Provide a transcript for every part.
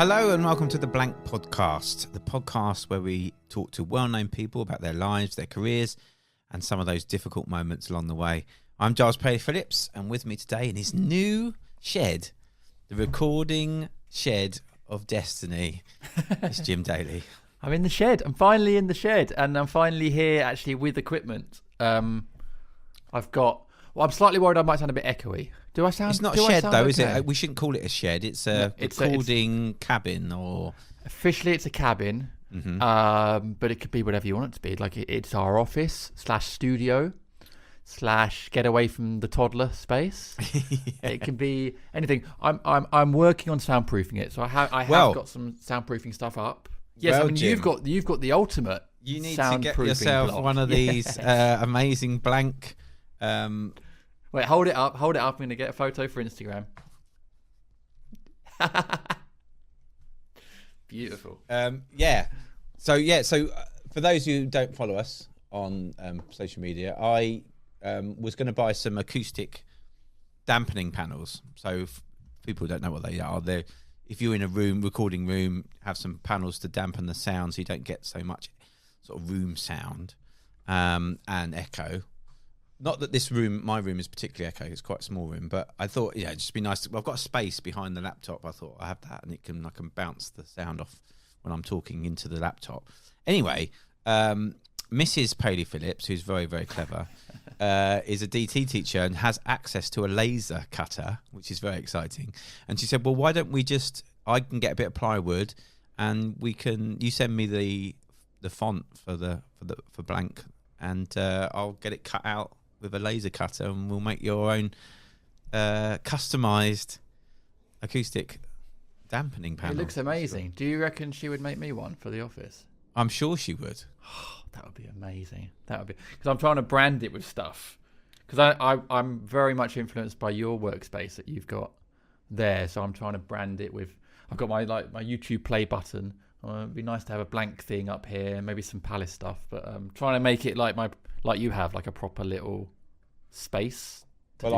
Hello and welcome to the Blank Podcast, the podcast where we talk to well-known people about their lives, their careers, and some of those difficult moments along the way. I'm Giles Paley-Phillips, and with me today in his new shed, the recording shed of destiny, is Jim Daly. I'm in the shed. I'm finally in the shed, and I'm finally here actually with equipment. I'm slightly worried I might sound a bit echoey. Do I sound? It's not a shed though, okay? is it? We shouldn't call it a shed. It's a recording cabin, or officially it's a cabin. Mm-hmm. But it could be whatever you want it to be. Like it's our office / studio / get away from the toddler space. Yeah. It can be anything. I'm working on soundproofing it, so I have got some soundproofing stuff up. Yes, well, I mean Jim, you've got the ultimate. You need to get yourself block. one of these amazing blank. Wait, hold it up. I'm going to get a photo for Instagram. Beautiful. So for those who don't follow us on social media, I was going to buy some acoustic dampening panels. So people don't know what they are. They're, if you're in a recording room, have some panels to dampen the sound so you don't get so much sort of room sound and echo. Not that my room is particularly echo. It's quite a small room, but I thought, it'd just be nice. I've got a space behind the laptop. I thought I have that, and I can bounce the sound off when I'm talking into the laptop. Anyway, Mrs. Paley-Phillips, who's very, very clever, is a DT teacher and has access to a laser cutter, which is very exciting. And she said, "Well, why don't we I can get a bit of plywood, and you send me the font for blank, and I'll get it cut out with a laser cutter, and we'll make your own customized acoustic dampening panel." It looks amazing. Do you reckon she would make me one for the office? I'm sure she would. That would be amazing. That would be, because I'm trying to brand it with stuff. Because I'm very much influenced by your workspace that you've got there, so I'm trying to brand it with. I've got my YouTube play button. It'd be nice to have a blank thing up here, maybe some Palace stuff, but trying to make it like you have, like a proper little space. Well,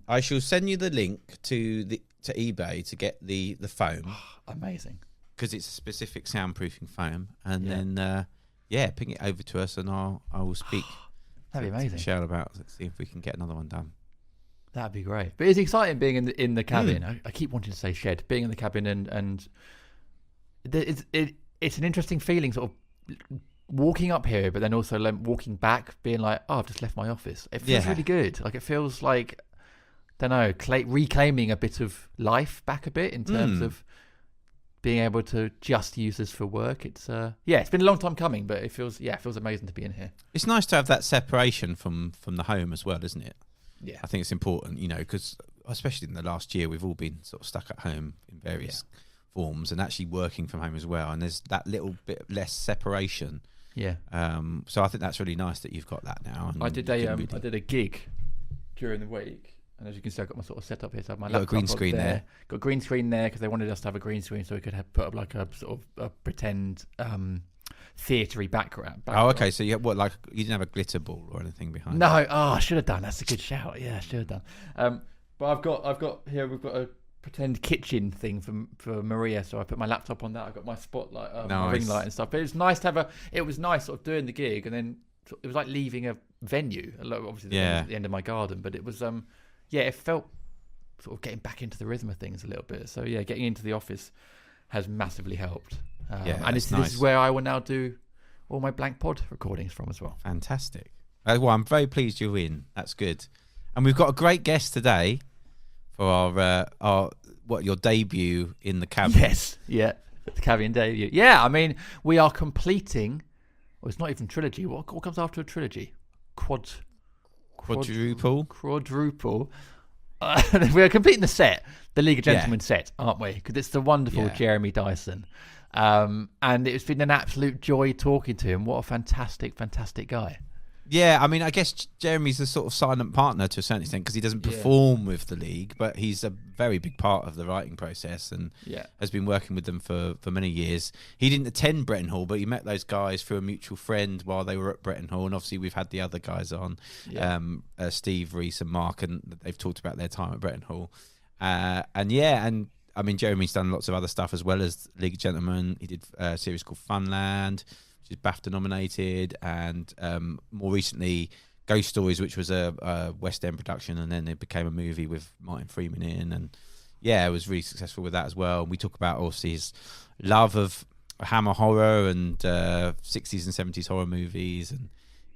I shall send you the link to eBay to get the foam. Amazing. Because it's a specific soundproofing foam, and then ping it over to us, and I will speak. That'd be amazing. Michelle about see if we can get another one done. That'd be great. But it's exciting being in the cabin. I keep wanting to say shed. Being in the cabin and it's an interesting feeling, sort of walking up here, but then also walking back, being like, "Oh, I've just left my office." It feels really good. Like it feels like, don't know, reclaiming a bit of life back a bit in terms of being able to just use this for work. It's it's been a long time coming, but it feels amazing to be in here. It's nice to have that separation from the home as well, isn't it? Yeah, I think it's important, because especially in the last year, we've all been sort of stuck at home in various forms, and actually working from home as well. And there's that little bit less separation. Yeah. So I think that's really nice that you've got that now. And I did a gig during the week. And as you can see, I've got my sort of setup here. So I have my laptop. Got a green screen there. Got a green screen there because they wanted us to have a green screen so we could put up like a sort of a pretend theatre-y background. Oh, okay. So you didn't have a glitter ball or anything behind? No. I should have done. That's a good shout. Yeah, I should have done. But we've got a pretend kitchen thing for Maria. So I put my laptop on that. I got my spotlight, my ring light and stuff. But it was nice to have it was nice sort of doing the gig, and then it was like leaving a venue. Obviously, the end of my garden, but it was it felt sort of getting back into the rhythm of things a little bit. So getting into the office has massively helped. And this is where I will now do all my Blank Pod recordings from as well. Fantastic. Well, I'm very pleased you're in. That's good. And we've got a great guest today for your debut in the cabin. Yes, the cabin debut. Yeah, I mean, we are completing. Well, it's not even trilogy. What comes after a trilogy? Quadruple. We are completing the set, the League of Gentlemen set, aren't we? Because it's the wonderful Jeremy Dyson. And it's been an absolute joy talking to him. What a fantastic, fantastic guy. Yeah, I mean, I guess Jeremy's a sort of silent partner to a certain extent because he doesn't perform with the league, but he's a very big part of the writing process and has been working with them for many years. He didn't attend Bretton Hall, but he met those guys through a mutual friend while they were at Bretton Hall, and obviously we've had the other guys on, Steve, Reese and Mark, and they've talked about their time at Bretton Hall. And I mean, Jeremy's done lots of other stuff as well as League of Gentlemen. He did a series called Funland, which is BAFTA nominated, and more recently Ghost Stories, which was a West End production, and then it became a movie with Martin Freeman in, and it was really successful with that as well. And we talk about also his love of Hammer horror and 60s and 70s horror movies, and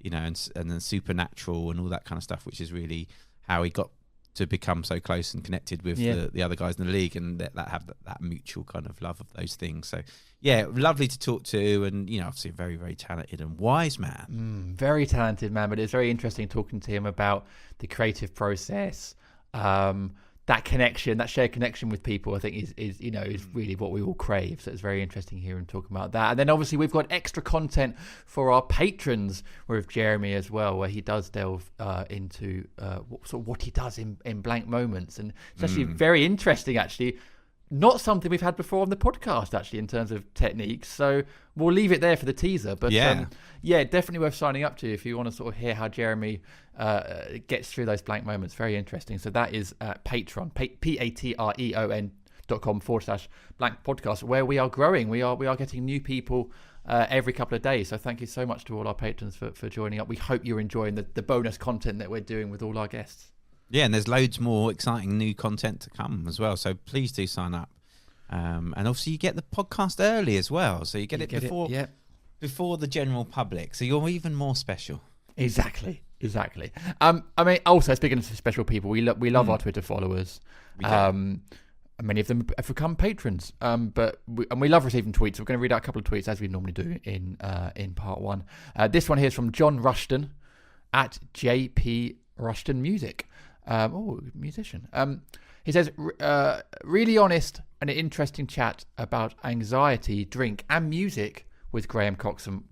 and then Supernatural and all that kind of stuff, which is really how he got to become so close and connected with the other guys in the league, and that have that mutual kind of love of those things. So lovely to talk to, and obviously a very, very talented and wise man. Very talented man, but it's very interesting talking to him about the creative process, that connection, that shared connection with people. I think is really what we all crave. So it's very interesting hearing talking about that. And then obviously we've got extra content for our patrons with Jeremy as well, where he does delve into what he does in blank moments, and it's actually very interesting. Actually, not something we've had before on the podcast, actually, in terms of techniques. So we'll leave it there for the teaser. But definitely worth signing up to if you want to sort of hear how Jeremy gets through those blank moments. Very interesting. So that is Patreon, patreon.com/blank podcast, where we are growing. We are getting new people every couple of days. So thank you so much to all our patrons for joining up. We hope you're enjoying the bonus content that we're doing with all our guests. Yeah, and there's loads more exciting new content to come as well. So please do sign up. And obviously you get the podcast early as well. So you get it before the general public. So you're even more special. Exactly. I mean, also speaking of special people, we love our Twitter followers. Many of them have become patrons. But we love receiving tweets. We're going to read out a couple of tweets as we normally do in part one. This one here is from John Rushton at JP Rushton Music. Musician. He says, really honest and interesting chat about anxiety, drink, and music with Graham Coxon.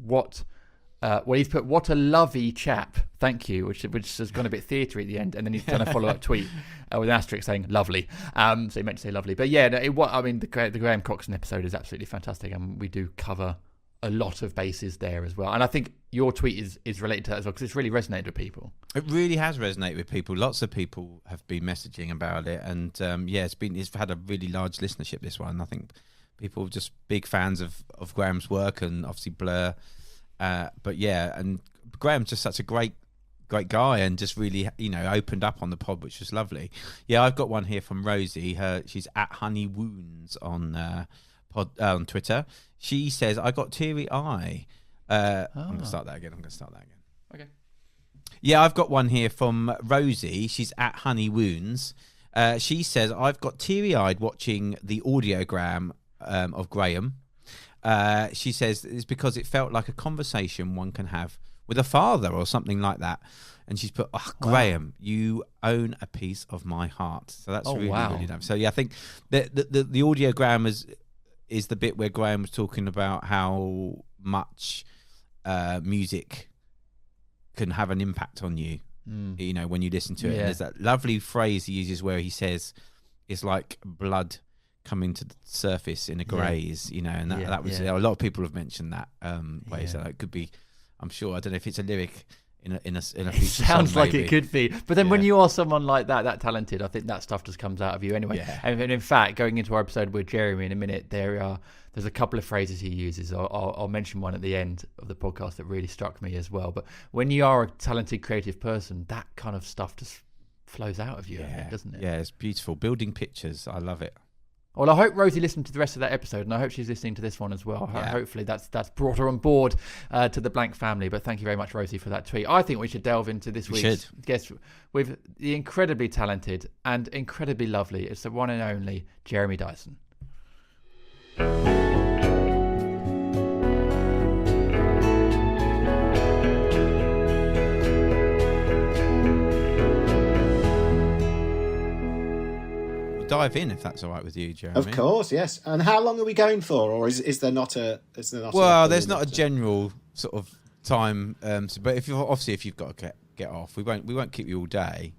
He's put, what a lovely chap. Thank you, which has gone a bit theatre at the end, and then he's done a follow-up tweet with an asterisk saying lovely. So he meant to say lovely, but the Graham Coxon episode is absolutely fantastic, and we do cover a lot of bases there as well. And I think your tweet is related to that as well, because it's really resonated with people. It really has resonated with people. Lots of people have been messaging about it, and it's had a really large listenership, this one. I think people are just big fans of Graham's work, and obviously Blur. And Graham's just such a great guy, and just really opened up on the pod, which was lovely. I've got one here from Rosie. She's at Honey Wounds on Twitter. She says, I got teary eye. I'm going to start that again. Okay. I've got one here from Rosie. She's at Honey Wounds. She says, I've got teary-eyed watching the audiogram of Graham. She says it's because it felt like a conversation one can have with a father or something like that. And she's put, Graham, you own a piece of my heart. So that's really nice. So I think the audiogram is the bit where Graham was talking about how much music can have an impact on you, when you listen to it. And there's that lovely phrase he uses where he says, it's like blood coming to the surface in a graze, and that was a lot of people have mentioned that way. So it could be, I'm sure, I don't know if it's a lyric in a future it sounds song, like it could be, but then when you are someone like that talented, I think that stuff just comes out of you anyway. And in fact, going into our episode with Jeremy in a minute, there's a couple of phrases he uses. I'll mention one at the end of the podcast that really struck me as well. But when you are a talented creative person, that kind of stuff just flows out of you, doesn't it? It's beautiful. Building pictures, I love it. Well, I hope Rosie listened to the rest of that episode, and I hope she's listening to this one as well. Hopefully that's brought her on board to the Blank family. But thank you very much, Rosie, for that tweet. I think we should delve into this week's guest with the incredibly talented and incredibly lovely, it's the one and only Jeremy Dyson. Dive in if that's all right with you, Jeremy. Of course, yes. And how long are we going for, or is there not a? There's not a general sort of time. But if you've got to get off, we won't keep you all day.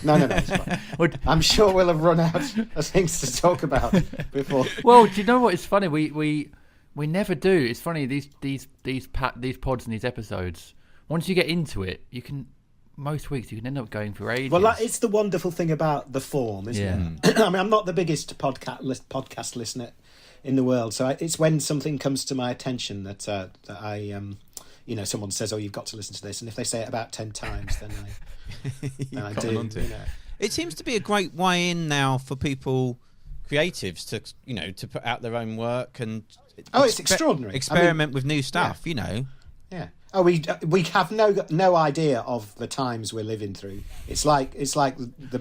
No, it's fine. I'm sure we'll have run out of things to talk about before. Well, do you know what? It's funny. We never do. It's funny these pods and these episodes. Once you get into it, you can most weeks you can end up going for ages. Well, it's the wonderful thing about the form, isn't it? I mean, I'm not the biggest podcast listener in the world, so it's when something comes to my attention that I someone says, "Oh, you've got to listen to this," and if they say it about 10 times, then I do. You know. It seems to be a great way in now for people, creatives, to put out their own work and it's extraordinary. Experiment with new stuff, Yeah. Oh, we have no idea of the times we're living through. It's like the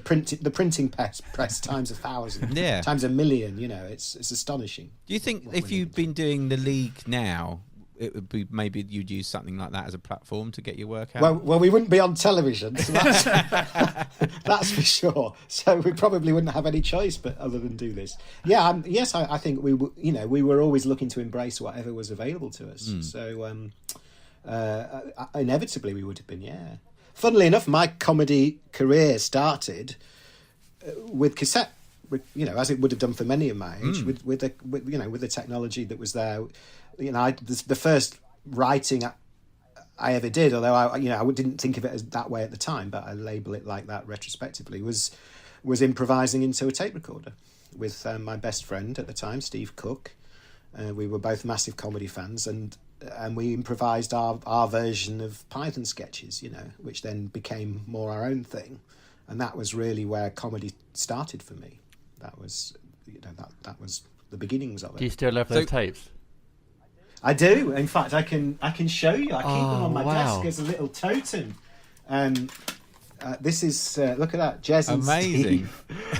printing press times 1,000, times 1,000,000. It's astonishing. Do you think if you've been doing the league now, it would be maybe you'd use something like that as a platform to get your work out? Well, we wouldn't be on television, so that's for sure. So we probably wouldn't have any choice but other than do this. Yeah, yes, I think we were always looking to embrace whatever was available to us. So inevitably we would have been. Yeah. Funnily enough, my comedy career started with cassette. As it would have done for many of my age, with the technology that was there. The first writing I ever did, although I didn't think of it as that way at the time, but I label it like that retrospectively, was improvising into a tape recorder with my best friend at the time, Steve Cook. We were both massive comedy fans, and we improvised our version of Python sketches, which then became more our own thing, and that was really where comedy started for me. That was that was the beginnings of it. Do you still have those tapes? I do. In fact, I can show you. I keep them on my desk as a little totem. This is look at that, Jez and amazing.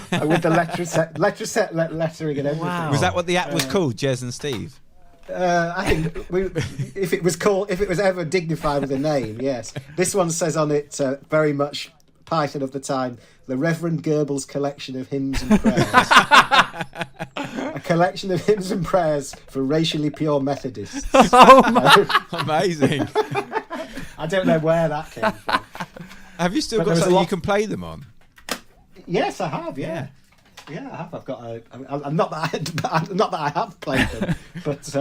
Steve, with the lettering and everything. Wow. Was that what the app was called, Jez and Steve? I think if it was ever dignified with a name, yes. This one says on it very much Python of the time, the Reverend Goebbels collection of hymns and prayers. A collection of hymns and prayers for racially pure Methodists. Amazing. I don't know where that came from. Have you still got something you can play them on? Yes, I have. Yeah, I have. I've got I'm not that I have played them, but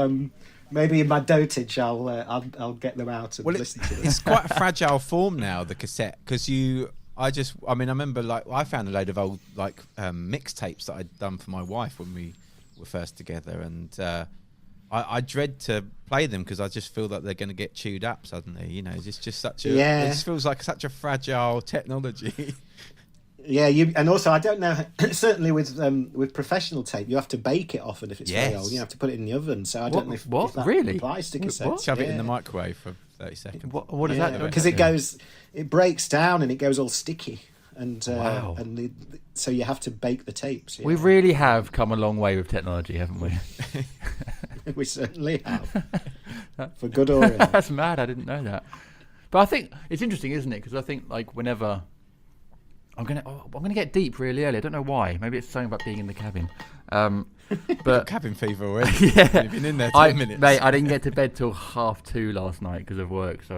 maybe in my dotage I'll get them out and listen to them. It's quite a fragile form now, the cassette, because I remember I found a load of old mixtapes that I'd done for my wife when we were first together, and I dread to play them because I just feel that they're going to get chewed up suddenly. It's just such a it just feels like such a fragile technology. Yeah, and also I don't know. Certainly with professional tape, you have to bake it often if it's very old. You have to put it in the oven. So I don't know if that really applies to cassettes. Shove it in the microwave for 30 seconds. What does that do? Because it breaks down and it goes all sticky, and so you have to bake the tapes. Yeah. We really have come a long way with technology, haven't we? We certainly have, for good or ill. That's mad. I didn't know that. But I think it's interesting, isn't it? Because I think whenever I'm gonna get deep really early. I don't know why. Maybe it's something about being in the cabin. But cabin fever already. Yeah, you've been in there 10 minutes. Mate, I didn't get to bed till 2:30 last night because of work. So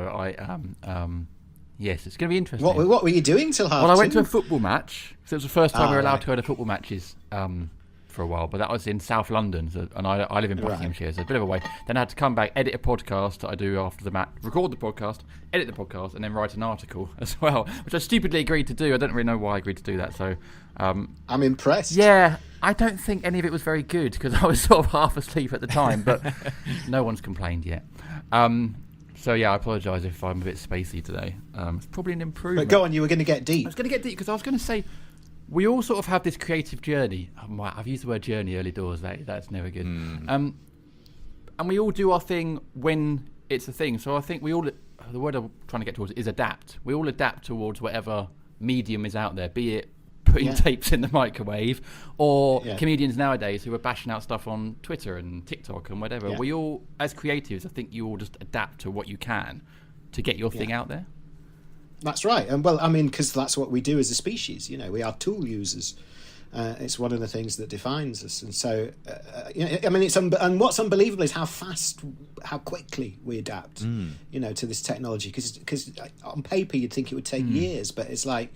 yes, it's going to be interesting. What were you doing till 2:30? Well, I went to a football match. So it was the first time we were allowed to go to football matches for a while. But that was in South London, and I live in Buckinghamshire, so a bit of a way. Then I had to come back, edit a podcast that I do after the match, record the podcast, edit the podcast, and then write an article as well, which I stupidly agreed to do. I don't really know why I agreed to do that. So I'm impressed. Yeah, I don't think any of it was very good because I was sort of half asleep at the time, but no one's complained yet. So yeah, I apologise if I'm a bit spacey today. It's probably an improvement. But go on, you were going to get deep. I was going to get deep because I was going to say we all sort of have this creative journey. I've used the word journey early doors. That's never good. And we all do our thing when it's a thing. So I think we all, the word I'm trying to get towards is adapt. We all adapt towards whatever medium is out there, be it putting tapes in the microwave or comedians nowadays who are bashing out stuff on Twitter and TikTok and whatever. We all, as creatives, I think you all just adapt to what you can to get your thing out there. That's right. And well, I mean, because that's what we do as a species. We are tool users. It's one of the things that defines us. And so, I mean, and what's unbelievable is how quickly we adapt, to this technology. Because on paper you'd think it would take years, but it's like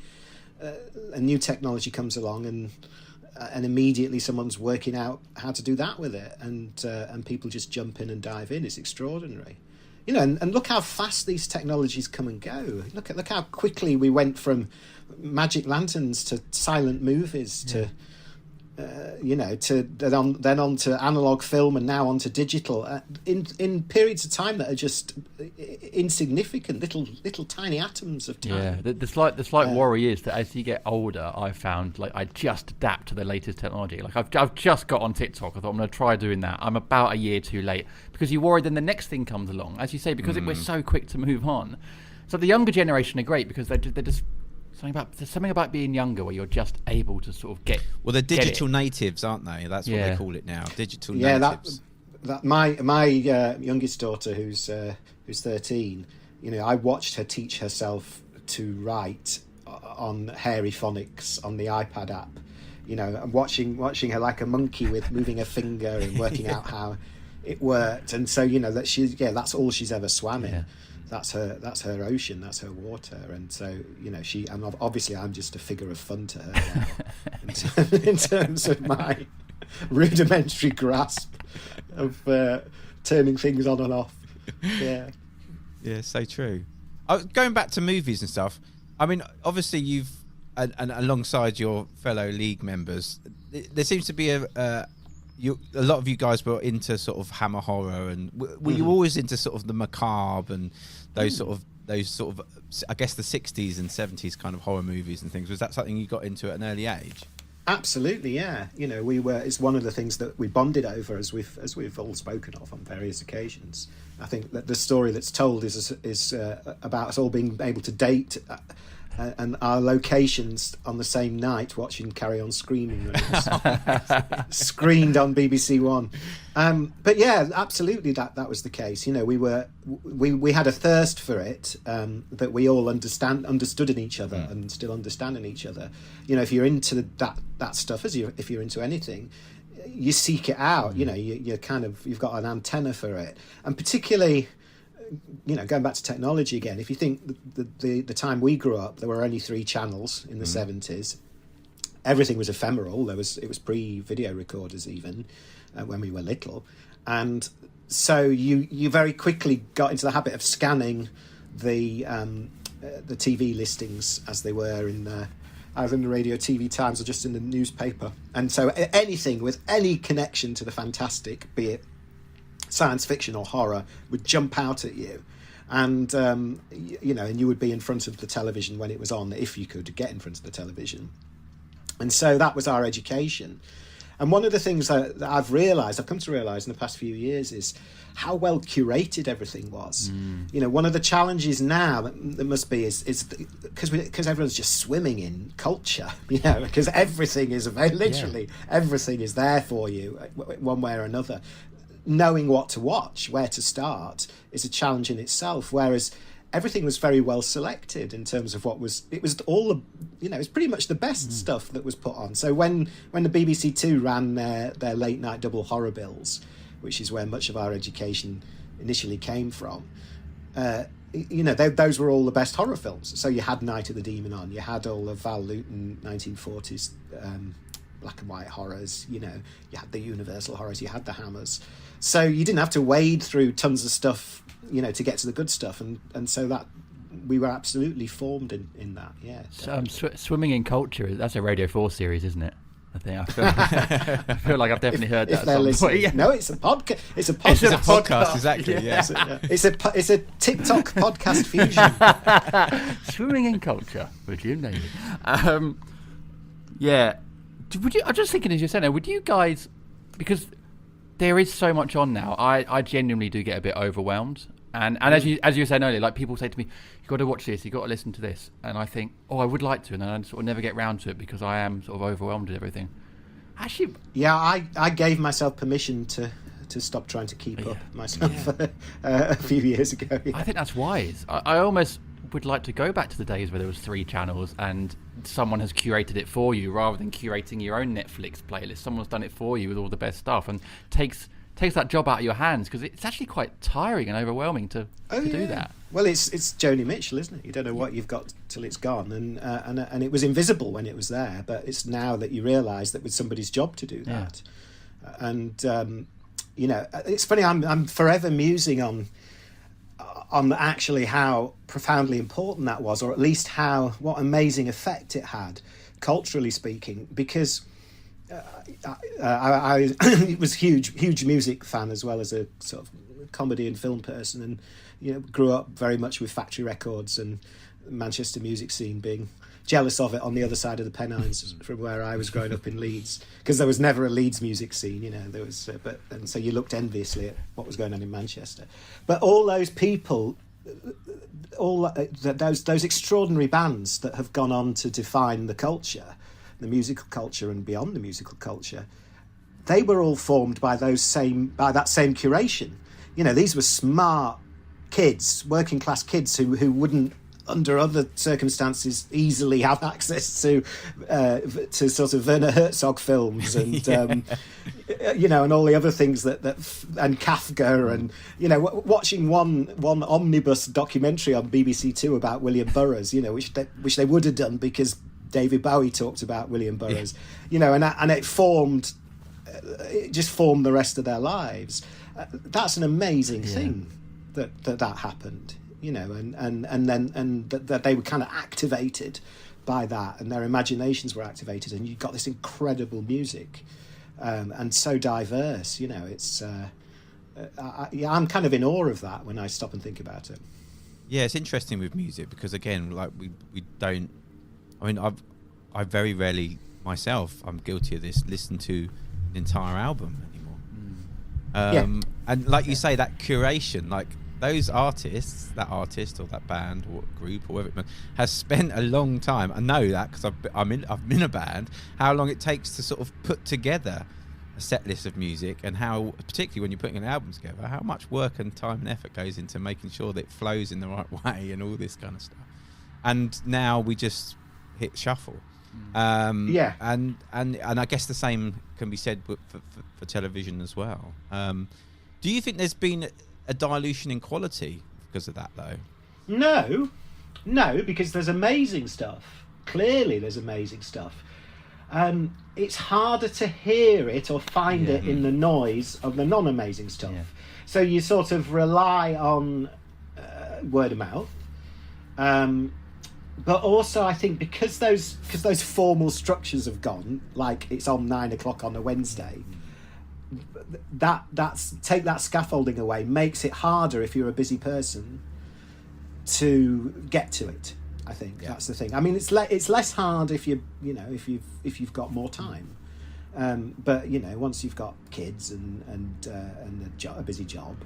a new technology comes along and immediately someone's working out how to do that with it, and people just jump in and dive in. It's extraordinary. and look how fast these technologies come and go. Look how quickly we went from magic lanterns to silent movies to then on to analog film and now on to digital in periods of time that are just insignificant, little tiny atoms of time. Yeah, the slight worry is that as you get older, I found like I just adapt to the latest technology. Like I've just got on TikTok. I thought I'm going to try doing that. I'm about a year too late because you worry then the next thing comes along, as you say, because we're so quick to move on. So the younger generation are great because they're just there's something about being younger where you're just able to sort of get. Well, they're digital natives, aren't they? That's what they call it now. Digital natives. That my youngest daughter, who's 13, I watched her teach herself to write on hairy phonics on the iPad app. I'm watching her like a monkey with moving her finger and working out how it worked. And so that's all she's ever swam in. Yeah. That's her ocean, that's her water, and so and obviously I'm just a figure of fun to her now, in terms of my rudimentary grasp of turning things on and off. Yeah, so true. Going back to movies and stuff, I mean, obviously you've and alongside your fellow league members, there seems to be a lot of you guys were into sort of hammer horror, and were you always into sort of the macabre and those sort of I guess the 60s and 70s kind of horror movies and things? Was that something you got into at an early age? Absolutely, yeah. We were. It's one of the things that we bonded over, as we've all spoken of on various occasions. I think that the story that's told is about us all being able to date. And our locations on the same night watching Carry On Screaming when it was screened on BBC One. But yeah, absolutely that was the case. We had a thirst for it that we all understood in each other and still understand in each other. If you're into that stuff, if you're into anything, you seek it out. You've got an antenna for it, and particularly. Going back to technology again, if you think the time we grew up, there were only 3 channels in the 70s. Everything was ephemeral. It was pre-video recorders even when we were little, and so you very quickly got into the habit of scanning the TV listings as they were either in the Radio TV Times or just in the newspaper. And so anything with any connection to the fantastic, be it science fiction or horror, would jump out at you, and and you would be in front of the television when it was on, if you could get in front of the television. And so that was our education. And one of the things that I've come to realise in the past few years is how well curated everything was. One of the challenges now that must be is because everyone's just swimming in culture, because everything is literally everything is there for you one way or another. Knowing what to watch, where to start, is a challenge in itself. Whereas everything was very well selected in terms of it was all it was pretty much the best stuff that was put on. So when the BBC Two ran their late night double horror bills, which is where much of our education initially came from, those were all the best horror films. So you had Night of the Demon on, you had all of Val Lewton 1940s black and white horrors, you had the Universal horrors, you had the Hammers. So you didn't have to wade through tons of stuff, to get to the good stuff. And so that we were absolutely formed in that, yeah. So, Swimming in Culture, that's a Radio 4 series, isn't it? I feel like I've definitely heard that. If they're listening. Yeah. No, it's a podcast. It's a podcast, exactly. Yeah. It's a TikTok podcast fusion. Swimming in Culture with Jim Navy. Yeah. I'm just thinking as you're saying, would you guys, because there is so much on now, I genuinely do get a bit overwhelmed. And as you were saying earlier, like people say to me, you've got to watch this, you've got to listen to this. And I think, I would like to, and then I sort of never get round to it because I am sort of overwhelmed with everything. Actually, yeah, I gave myself permission to stop trying to keep up myself a few years ago. Yeah. I think that's wise. I almost would like to go back to the days where there was 3 channels and someone has curated it for you rather than curating your own Netflix playlist. Someone's done it for you with all the best stuff and takes that job out of your hands, because it's actually quite tiring and overwhelming to do that. Well, it's Joni Mitchell, isn't it? You don't know what you've got till it's gone, and it was invisible when it was there, but it's now that you realise that it was somebody's job to do that. And it's funny. I'm forever musing on on actually how profoundly important that was, or at least what amazing effect it had, culturally speaking, because I was huge music fan as well as a sort of comedy and film person, and grew up very much with factory records and Manchester music scene, being jealous of it on the other side of the Pennines from where I was growing up in Leeds, because there was never a Leeds music scene, there was and so you looked enviously at what was going on in Manchester. But all those people, those extraordinary bands that have gone on to define the culture, the musical culture and beyond the musical culture, they were all formed by that same curation. These were smart kids, working class kids who wouldn't, under other circumstances, easily have access to sort of Werner Herzog films and and all the other things that and Kafka, and watching one omnibus documentary on BBC Two about William Burroughs, which they would have done because David Bowie talked about William Burroughs, and it just formed the rest of their lives. That's an amazing thing that happened, and that they were kind of activated by that, and their imaginations were activated, and you got this incredible music, and so diverse. It's I'm kind of in awe of that when I stop and think about it. Yeah, it's interesting with music because again, like we don't. I mean, I very rarely myself, I'm guilty of this, listen to an entire album anymore. And like you say, that curation, like those artists, that artist or that band or group or whatever, has spent a long time. I know that because I've been in a band. How long it takes to sort of put together a set list of music, and how, particularly when you're putting an album together, how much work and time and effort goes into making sure that it flows in the right way and all this kind of stuff. And now we just hit shuffle. And I guess the same can be said for television as well. Do you think there's been a dilution in quality because of that, though? No, because there's amazing stuff. Clearly there's amazing stuff. It's harder to hear it or find it in the noise of the non-amazing stuff. So you sort of rely on word of mouth. But also, I think because those formal structures have gone, like it's on 9 o'clock on a Wednesday, that's take that scaffolding away makes it harder if you're a busy person to get to it. I think that's the thing. I mean, it's less hard if if you've got more time. But once you've got kids and a busy job,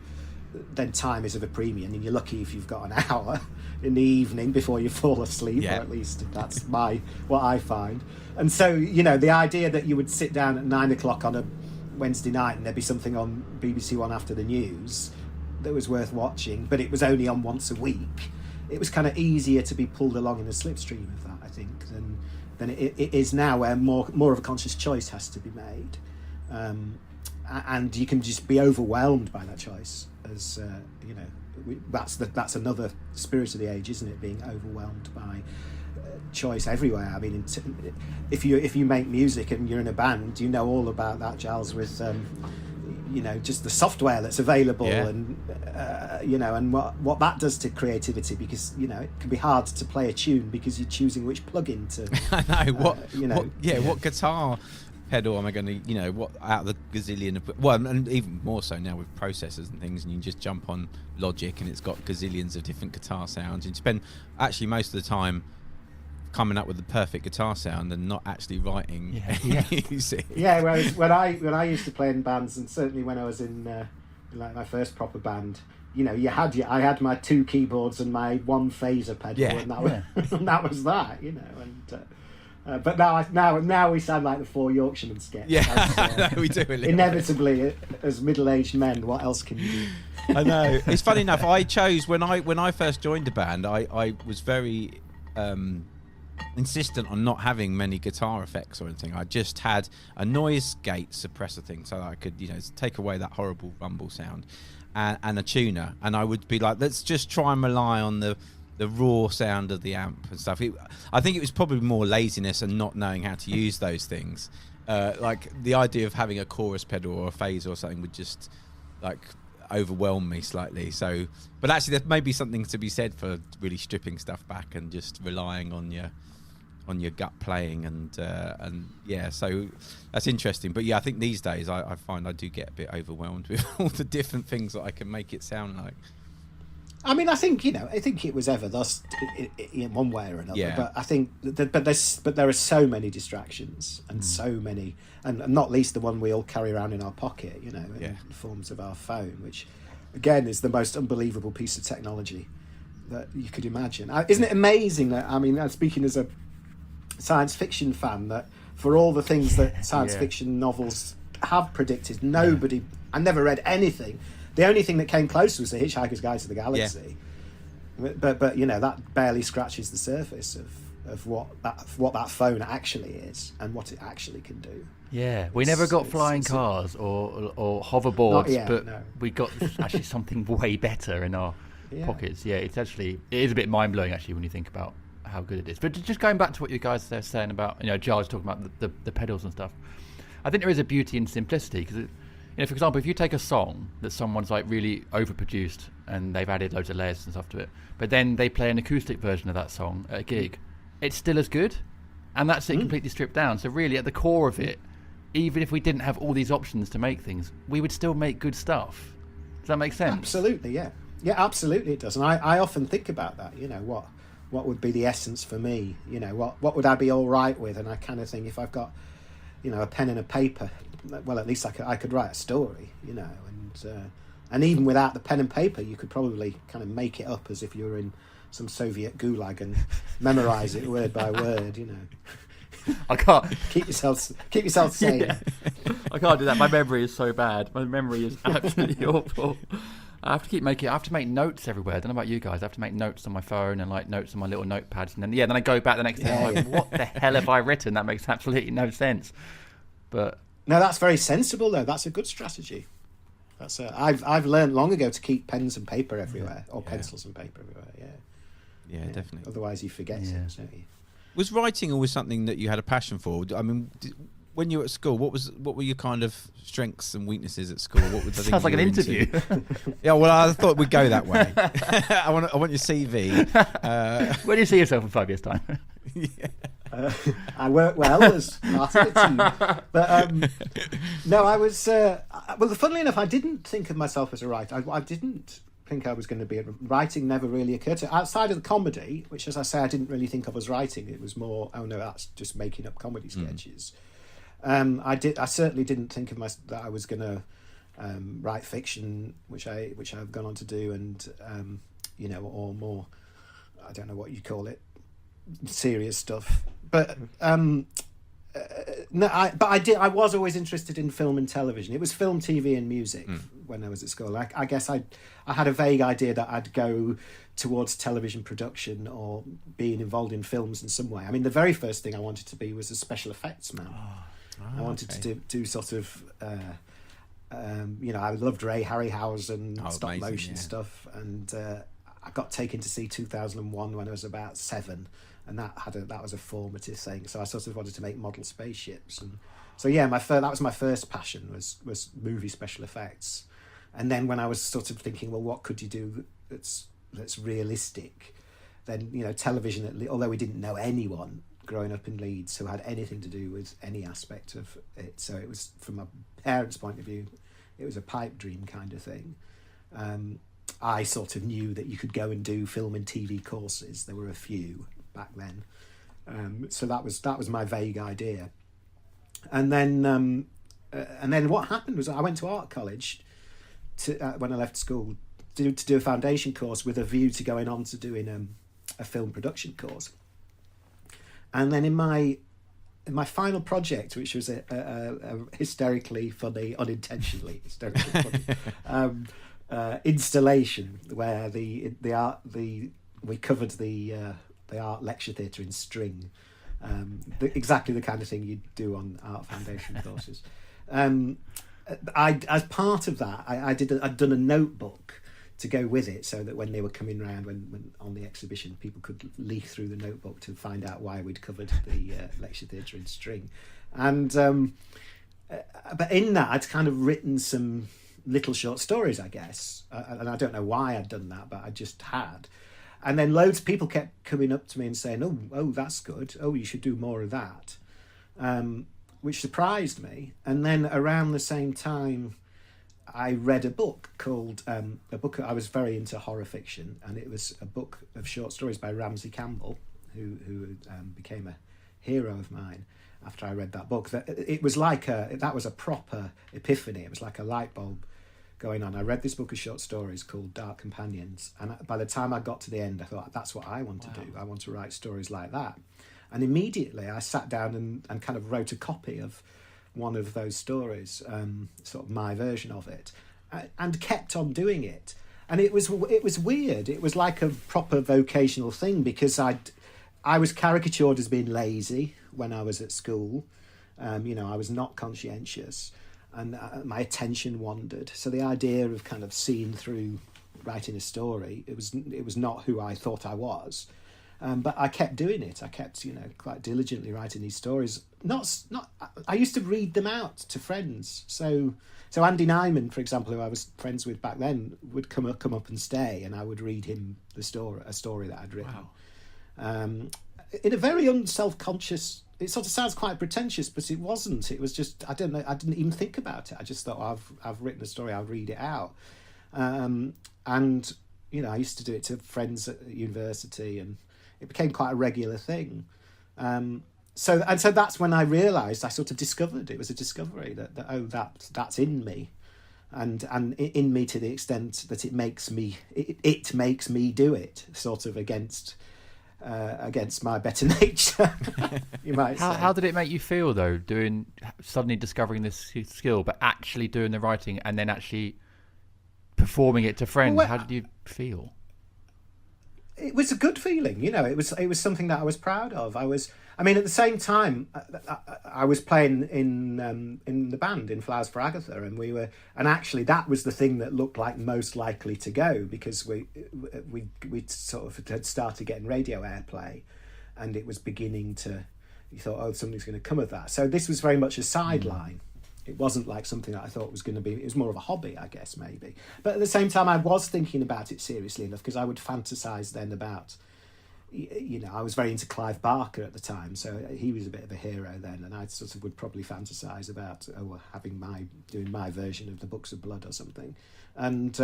then time is of a premium, and you're lucky if you've got an hour in the evening before you fall asleep, or at least that's what I find. And so, the idea that you would sit down at 9 o'clock on a Wednesday night and there'd be something on BBC One after the news that was worth watching, but it was only on once a week, it was kind of easier to be pulled along in the slipstream of that, I think, than it is now, where more of a conscious choice has to be made. And you can just be overwhelmed by that choice, as that's another spirit of the age, isn't it? Being overwhelmed by choice everywhere. I mean, if you make music and you're in a band, you know all about that, Giles, with just the software that's available, and and what that does to creativity, because it can be hard to play a tune because you're choosing which plugin to. I know what guitar pedal am I going to, what out of the gazillion of, and even more so now with processors and things, and you can just jump on Logic and it's got gazillions of different guitar sounds, and you spend actually most of the time coming up with the perfect guitar sound and not actually writing music. Whereas when I used to play in bands, and certainly when I was in like my first proper band, I had my 2 keyboards and my 1 phaser pedal, and that was that, and but now we sound like the 4 Yorkshiremen sketch. We do inevitably as middle-aged men. What else can you do? I know. It's funny enough, I chose when I first joined the band, I was very insistent on not having many guitar effects or anything. I just had a noise gate suppressor thing so that I could take away that horrible rumble sound, and a tuner, and I would be like, let's just try and rely on the raw sound of the amp and stuff. I think it was probably more laziness and not knowing how to use those things. Like the idea of having a chorus pedal or a phaser or something would just overwhelmed me slightly. So, but actually, there may be something to be said for really stripping stuff back and just relying on your gut playing, and yeah, so that's interesting. But yeah, I think these days I find I do get a bit overwhelmed with all the different things that I can make it sound like. I mean, I think it was ever thus in one way or another. Yeah. But I think but there are so many distractions and so many, and not least the one we all carry around in our pocket, in forms of our phone, which again is the most unbelievable piece of technology that you could imagine. Isn't it amazing that, I mean, speaking as a science fiction fan, that for all the things that science fiction novels have predicted, I never read anything. The only thing that came close was The Hitchhiker's Guide to the Galaxy, but that barely scratches the surface of what that phone actually is and what it actually can do. Yeah, we never got flying cars or hoverboards, yet, but no. we got actually something way better in our pockets. Yeah, it is a bit mind blowing actually when you think about how good it is. But just going back to what you guys are saying about, Giles talking about the pedals and stuff, I think there is a beauty in simplicity, because for example, if you take a song that someone's like really overproduced and they've added loads of layers and stuff to it, but then they play an acoustic version of that song at a gig, it's still as good, and that's it completely stripped down. So really, at the core of it, even if we didn't have all these options to make things, we would still make good stuff. Does that make sense? Absolutely, yeah, absolutely it does. And I often think about that. What would be the essence for me? What would I be all right with? And I kind of think, if I've got a pen and a paper, well, at least I could write a story, and even without the pen and paper, you could probably kind of make it up as if you were in some Soviet gulag and memorize it word by word. I can't keep yourself sane. Yeah. I can't do that. My memory is so bad. My memory is absolutely awful. I have to make notes everywhere. I don't know about you guys. I have to make notes on my phone and like notes on my little notepads, and then I go back the next day and I'm like, what the hell have I written? That makes absolutely no sense. But no, that's very sensible though. That's a good strategy. I've learned long ago to keep pens and paper everywhere, or pencils and paper everywhere. Yeah, definitely. Otherwise, you forget things, don't you? Was writing always something that you had a passion for? I mean, when you were at school, what were your kind of strengths and weaknesses at school? What were the Sounds like an interview. Yeah, well, I thought we'd go that way. I want your CV. Where do you see yourself in 5 years' time? I work well as part of the team, but no, I was. Well, funnily enough, I didn't think of myself as a writer. I didn't think I was going to be. Writing never really occurred to. Outside of the comedy, which, as I say, I didn't really think of as writing. It was more, oh no, that's just making up comedy sketches. I certainly didn't think of that I was going to write fiction, which I've gone on to do, and or more, I don't know what you call it, serious stuff. But no, I was always interested in film and television. It was film, TV, and music when I was at school. I guess I had a vague idea that I'd go towards television production or being involved in films in some way. I mean, the very first thing I wanted to be was a special effects man. I wanted to do sort of, I loved Ray Harryhausen, stop motion stuff, and I got taken to see 2001 when I was about 7, and that was a formative thing. So I sort of wanted to make model spaceships, and so that was my first passion was movie special effects. And then when I was sort of thinking, well, what could you do that's realistic? Then television. Although we didn't know anyone growing up in Leeds who had anything to do with any aspect of it, so it was, from a parent's point of view, it was a pipe dream kind of thing. I sort of knew that you could go and do film and TV courses. There were a few back then, so that was my vague idea. And then what happened was I went to art college when I left school to do a foundation course with a view to going on to doing a film production course. And then in my final project, which was a hysterically funny, unintentionally hysterically funny installation, where we covered the art lecture theatre in string, exactly the kind of thing you'd do on art foundation courses. As part of that, I'd done a notebook to go with it, so that when they were coming round, when on the exhibition, people could leaf through the notebook to find out why we'd covered the lecture theatre in string. And but in that, I'd kind of written some little short stories, I guess. And I don't know why I'd done that, but I just had. And then loads of people kept coming up to me and saying, oh, that's good. Oh, you should do more of that, which surprised me. And then around the same time, I read a book called, I was very into horror fiction, and it was a book of short stories by Ramsey Campbell, who became a hero of mine after I read that book. It was like that was a proper epiphany. It was like a light bulb going on. I read this book of short stories called Dark Companions, and by the time I got to the end, I thought, that's what I want to do. I want to write stories like that. And immediately I sat down and kind of wrote a copy of one of those stories, sort of my version of it, and kept on doing it. And it was weird. It was like a proper vocational thing, because I was caricatured as being lazy when I was at school. I was not conscientious, and my attention wandered. So the idea of kind of seeing through writing a story, it was not who I thought I was. But I kept doing it. I kept, quite diligently writing these stories. I used to read them out to friends. So Andy Nyman, for example, who I was friends with back then, would come up and stay, and I would read him a story that I'd written. Wow. In a very unself-conscious. It sort of sounds quite pretentious, but it wasn't. It was just, I don't know. I didn't even think about it. I just thought, I've written a story. I'll read it out. And I used to do it to friends at university, and it became quite a regular thing. So that's when I realised, I sort of discovered, it was a discovery that's in me, and in me to the extent that it makes me do it, sort of against my better nature, you might say. How did it make you feel though, suddenly discovering this skill, but actually doing the writing and then actually performing it to friends? How did you feel? It was a good feeling, it was something that I was proud of. At the same time, I was playing in the band in Flowers for Agatha, and actually that was the thing that looked like most likely to go, because we sort of had started getting radio airplay, and it was beginning to, you thought, something's going to come of that. So this was very much a sideline. It wasn't like something that I thought was going to be. It was more of a hobby, I guess, maybe. But at the same time, I was thinking about it seriously enough, because I would fantasize then about, I was very into Clive Barker at the time, so he was a bit of a hero then, and I sort of would probably fantasize about doing my version of the Books of Blood or something, and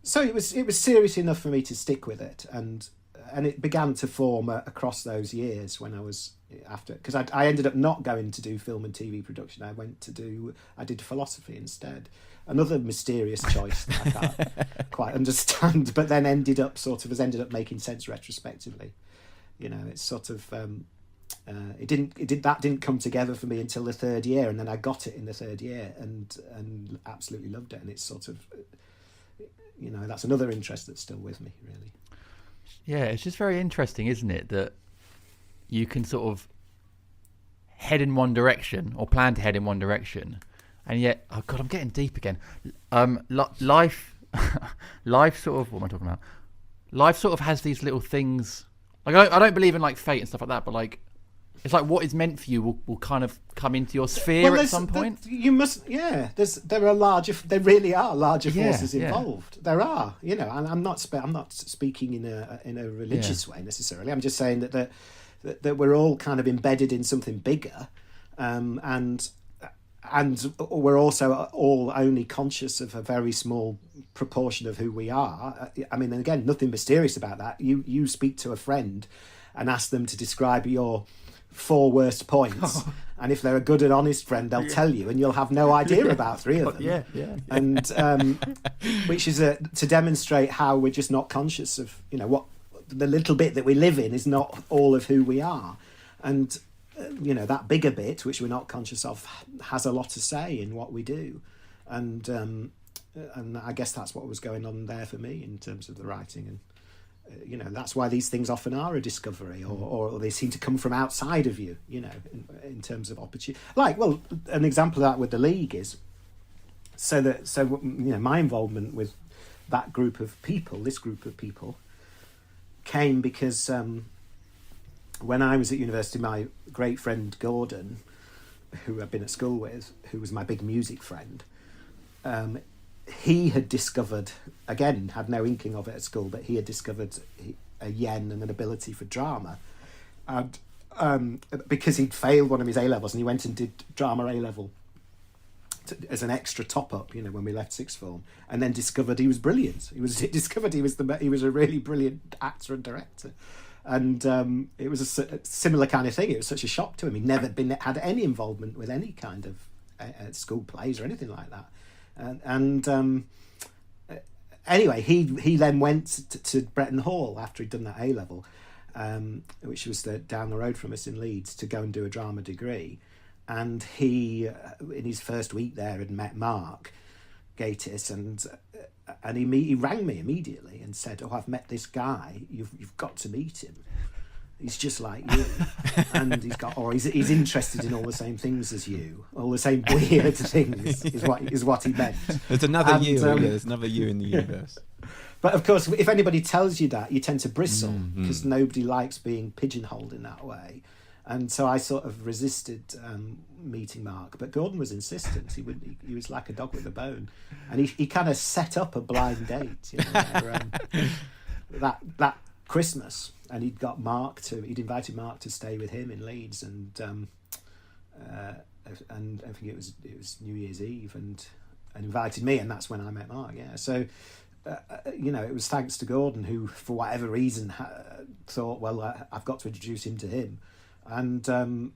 so it was serious enough for me to stick with it, and it began to form across those years when I was after, because I ended up not going to do film and TV production. I did philosophy instead. Another mysterious choice that I can't quite understand, but then ended up making sense retrospectively. It's sort of it didn't come together for me until the third year, and then I got it in the third year and absolutely loved it. And it's sort of, that's another interest that's still with me, really. Yeah, it's just very interesting, isn't it, that you can sort of head in one direction or plan to head in one direction, and yet, oh God, I'm getting deep again. Life sort of, what am I talking about? Life sort of has these little things. Like I don't believe in like fate and stuff like that, but like it's like what is meant for you will kind of come into your sphere at some point. You must, yeah. There really are larger forces involved. There are, and I'm not speaking in a religious way necessarily. I'm just saying that we're all kind of embedded in something bigger, and we're also all only conscious of a very small proportion of who we are. Again, nothing mysterious about that. You speak to a friend and ask them to describe your 4 worst points, and if they're a good and honest friend, they'll tell you, and you'll have no idea about 3 of them. And which is to demonstrate how we're just not conscious of, what the little bit that we live in is not all of who we are, and that bigger bit which we're not conscious of has a lot to say in what we do, and I guess that's what was going on there for me in terms of the writing, and that's why these things often are a discovery, or they seem to come from outside of you, in terms of opportunity. An example of that with the League is my involvement with this group of people came because when I was at university, my great friend Gordon, who I'd been at school with, who was my big music friend, he had discovered, again, had no inkling of it at school, but he had discovered a yen and an ability for drama. And because he'd failed one of his A-levels, and he went and did drama A-level as an extra top-up, when we left sixth form, and then discovered he was brilliant. He was a really brilliant actor and director. And it was a similar kind of thing. It was such a shock to him. He'd never had any involvement with any kind of school plays or anything like that. Anyway, he then went to Bretton Hall after he'd done that A-level, which was down the road from us in Leeds, to go and do a drama degree. And he, in his first week there, had met Mark Gatiss, and he rang me immediately and said, "Oh, I've met this guy. You've got to meet him. He's just like you, and he's interested in all the same things as you, all the same weird things." is what he meant. There's another you. There's another you in the universe. But of course, if anybody tells you that, you tend to bristle, because nobody likes being pigeonholed in that way. And so I sort of resisted meeting Mark, but Gordon was insistent. He was like a dog with a bone, and he kind of set up a blind date, that Christmas, and he'd invited Mark to stay with him in Leeds, and I think it was New Year's Eve, and invited me, and that's when I met Mark. Yeah, so. It was thanks to Gordon, who, for whatever reason, thought, well, I've got to introduce him to him, and and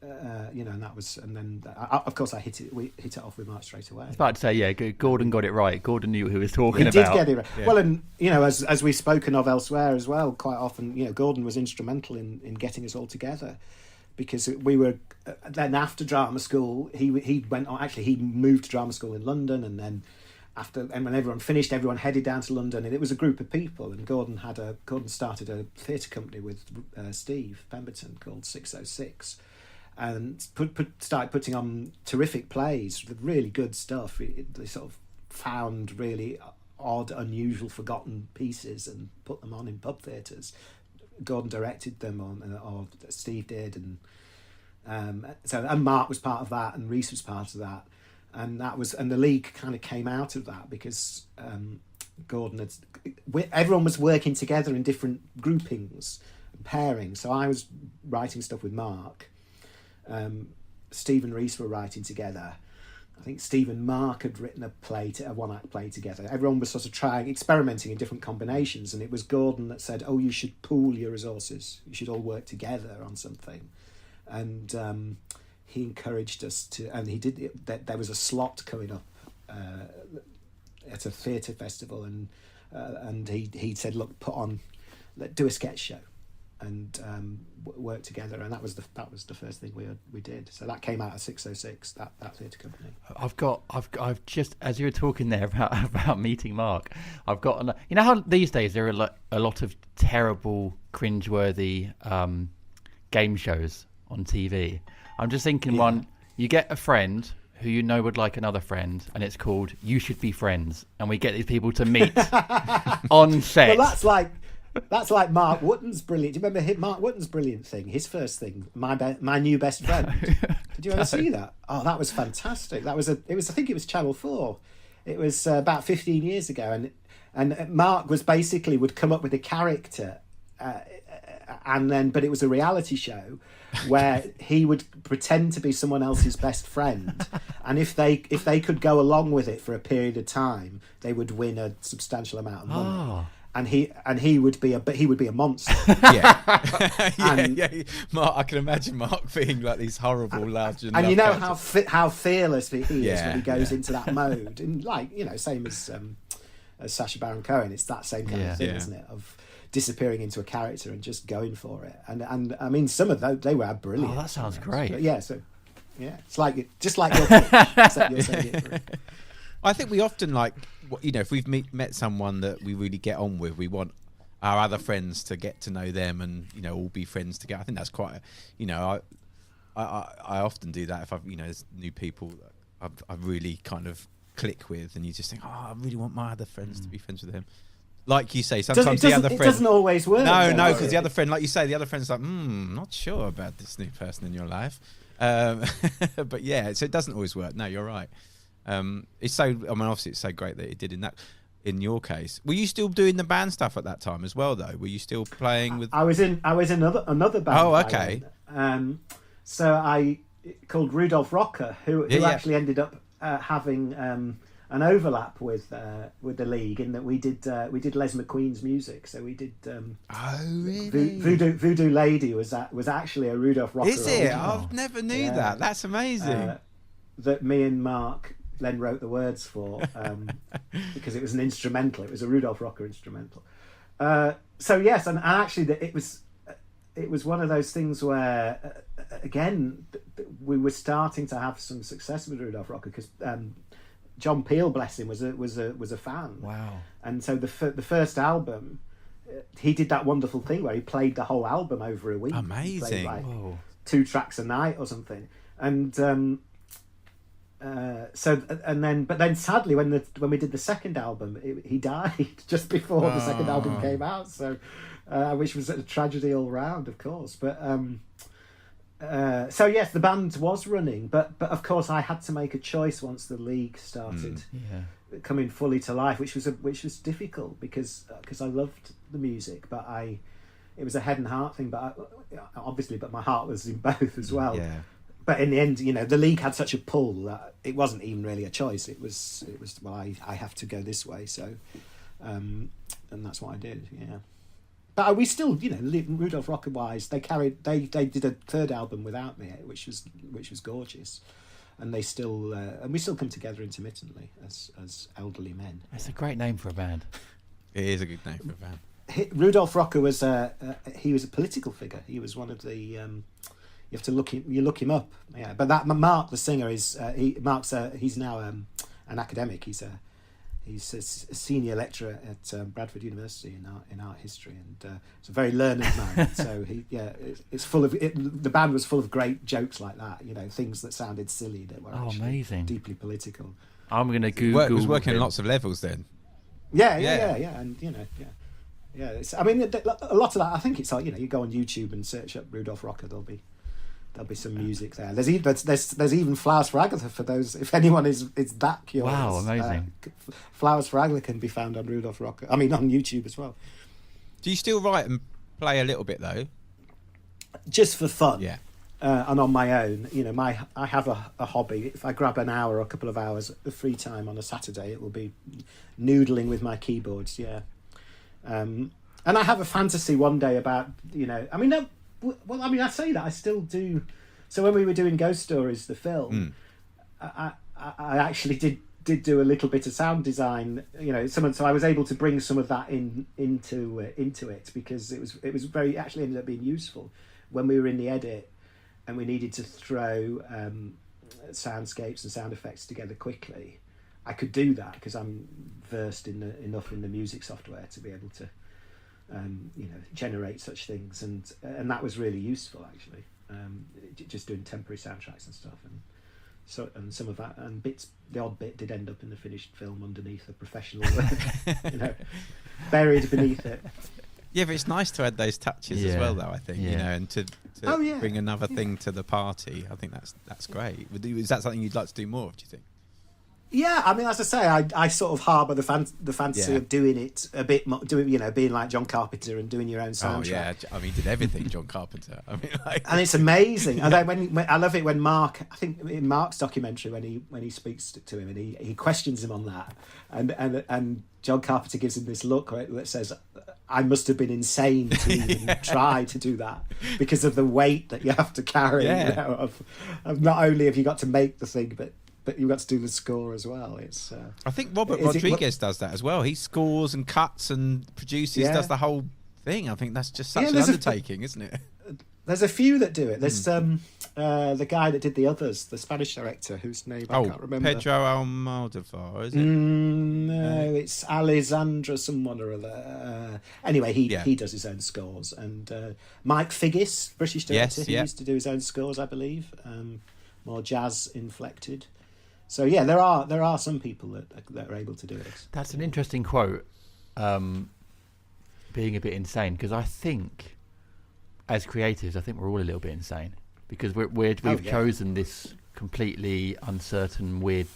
that was, and then of course we hit it off with Mark straight away. I was about to say, yeah, Gordon got it right. Gordon knew who he was talking about. He did get it right. Yeah. Well, and as we've spoken of elsewhere as well, quite often, Gordon was instrumental in getting us all together, because we were then after drama school. He went on. Actually, he moved to drama school in London, and then. And when everyone finished, everyone headed down to London, and it was a group of people. And Gordon started a theatre company with Steve Pemberton called 606, and started putting on terrific plays, really good stuff. They sort of found really odd, unusual, forgotten pieces and put them on in pub theatres. Gordon directed them or Steve did, and Mark was part of that, and Reese was part of that. And the league kind of came out of that because Gordon everyone was working together in different groupings and pairings. So I was writing stuff with Mark. Steve and Reese were writing together. I think Steve and Mark had written a one-act play together. Everyone was sort of experimenting in different combinations, and it was Gordon that said, "Oh, you should pool your resources. You should all work together on something." And he encouraged us to, and he did. There was a slot coming up at a theatre festival, and he said, "Look, do a sketch show, and work together." And that was the first thing we did. So that came out of 606, that theatre company. I've just, as you were talking there about meeting Mark, I've got how these days there are a lot of terrible, cringeworthy game shows on TV. I'm just thinking one, you get a friend who would like another friend, and it's called You Should Be Friends, and we get these people to meet on set. Well, that's like Mark Wootton's brilliant. Do you remember Mark Wootton's brilliant thing? His first thing, my new best friend. Did you ever see that? Oh, that was fantastic. I think it was Channel 4. It was about 15 years ago, and Mark would come up with a character, but it was a reality show where he would pretend to be someone else's best friend, and if they could go along with it for a period of time, they would win a substantial amount of money. And he would be a monster. Yeah. Mark, I can imagine Mark being like these horrible, large and you know how fearless he is when he goes into that mode, and same as Sacha Baron Cohen. It's that same kind of thing, isn't it? Of disappearing into a character and just going for it, and I mean, some of those they were brilliant. Oh, that sounds great. But it's just like your pitch, except you're saying it for I think we often if we've met someone that we really get on with, we want our other friends to get to know them and all be friends together. I think that's quite I often do that if I've there's new people I really kind of click with, and you just think, I really want my other friends to be friends with him. Like you say, sometimes the other friend... It doesn't always work. No, because the other friend, like you say, the other friend's like, not sure about this new person in your life. But yeah, so it doesn't always work. No, you're right. It's so. I mean, obviously, it's so great that it did in that. In your case, were you still doing the band stuff at that time as well? Though, were you still playing with? I was in another band. Oh, okay. So I called Rudolph Rocker, who actually ended up having an overlap with the League in that we did Les McQueen's music. So we did. Oh, really? Voodoo Lady was actually a Rudolph Rocker. Is it? I never knew that. That's amazing. That me and Mark then wrote the words for because it was an instrumental. It was a Rudolph Rocker instrumental. So yes, and actually it was one of those things where again we were starting to have some success with Rudolph Rocker because John Peel, bless him, was a fan. Wow! And so the first album, he did that wonderful thing where he played the whole album over a week. Amazing! He played like 2 tracks a night or something, and. But then sadly when we did the second album he died just before the second album came out, so which was a tragedy all round, of course. But so yes, the band was running, but of course I had to make a choice once the League started coming fully to life, which was difficult because I loved the music, but it was a head and heart thing, but but my heart was in both as well. Yeah. But in the end, the League had such a pull that it wasn't even really a choice. It was well, I have to go this way. So, and that's what I did. Yeah. But we still, Rudolph Rocker wise, they did a third album without me, which was gorgeous, and they still and we still come together intermittently as elderly men. That's a great name for a band. It is a good name for a band. Rudolph Rocker was he was a political figure. He was one of the. You have to look him up, yeah. But that Mark, the singer, he's now an academic. He's a senior lecturer at Bradford University in art history, and he's a very learned man. So it's full of the band was full of great jokes like that. Things that sounded silly that were actually amazing, deeply political. I'm going to Google. It was working on lots of levels then. Yeah, and yeah. I mean, a lot of that. I think it's like you go on YouTube and search up Rudolph Rocker. There'll be some music there. There's even Flowers for Agatha for those, if anyone is that curious. Wow, amazing. Flowers for Agatha can be found on Rudolph Rocker. I mean, on YouTube as well. Do you still write and play a little bit though? Just for fun. Yeah. And on my own, I have a hobby. If I grab an hour or a couple of hours of free time on a Saturday, it will be noodling with my keyboards. Yeah. And I have a fantasy one day about, Well, I say that I still do. So when we were doing Ghost Stories, the film, I actually did do a little bit of sound design. So I was able to bring some of that into it because it was very actually ended up being useful when we were in the edit and we needed to throw soundscapes and sound effects together quickly. I could do that because I'm versed enough in the music software to be able to. Generate such things, and that was really useful actually. Just doing temporary soundtracks and stuff, and some of that and the odd bit did end up in the finished film underneath a professional, buried beneath it. Yeah, but it's nice to add those touches as well, though. I think and to bring another thing to the party. I think that's great. Is that something you'd like to do more of? Do you think? Yeah, I mean, as I say, I sort of harbour the fantasy of doing it a bit more, being like John Carpenter and doing your own soundtrack. Oh yeah, I mean, he did everything, John Carpenter. I mean, and it's amazing. And then when I love it when Mark, I think in Mark's documentary when he speaks to him and he questions him on that, and John Carpenter gives him this look that says, "I must have been insane to even try to do that because of the weight that you have to carry. Of not only have you got to make the thing, but you've got to do the score as well." It's. I think Robert Rodriguez does that as well. He scores and cuts and produces, does the whole thing. I think that's just such an undertaking, isn't it? There's a few that do it. There's the guy that did The Others, the Spanish director whose name I can't remember. Pedro Almodovar, is it? No, it's Alessandra someone or other. Anyway, he does his own scores, and Mike Figgis, British director, he used to do his own scores, I believe, more jazz inflected. So yeah, there are some people that are able to do it. That's an interesting quote, being a bit insane, because I think as creatives, I think we're all a little bit insane because we've chosen this completely uncertain, weird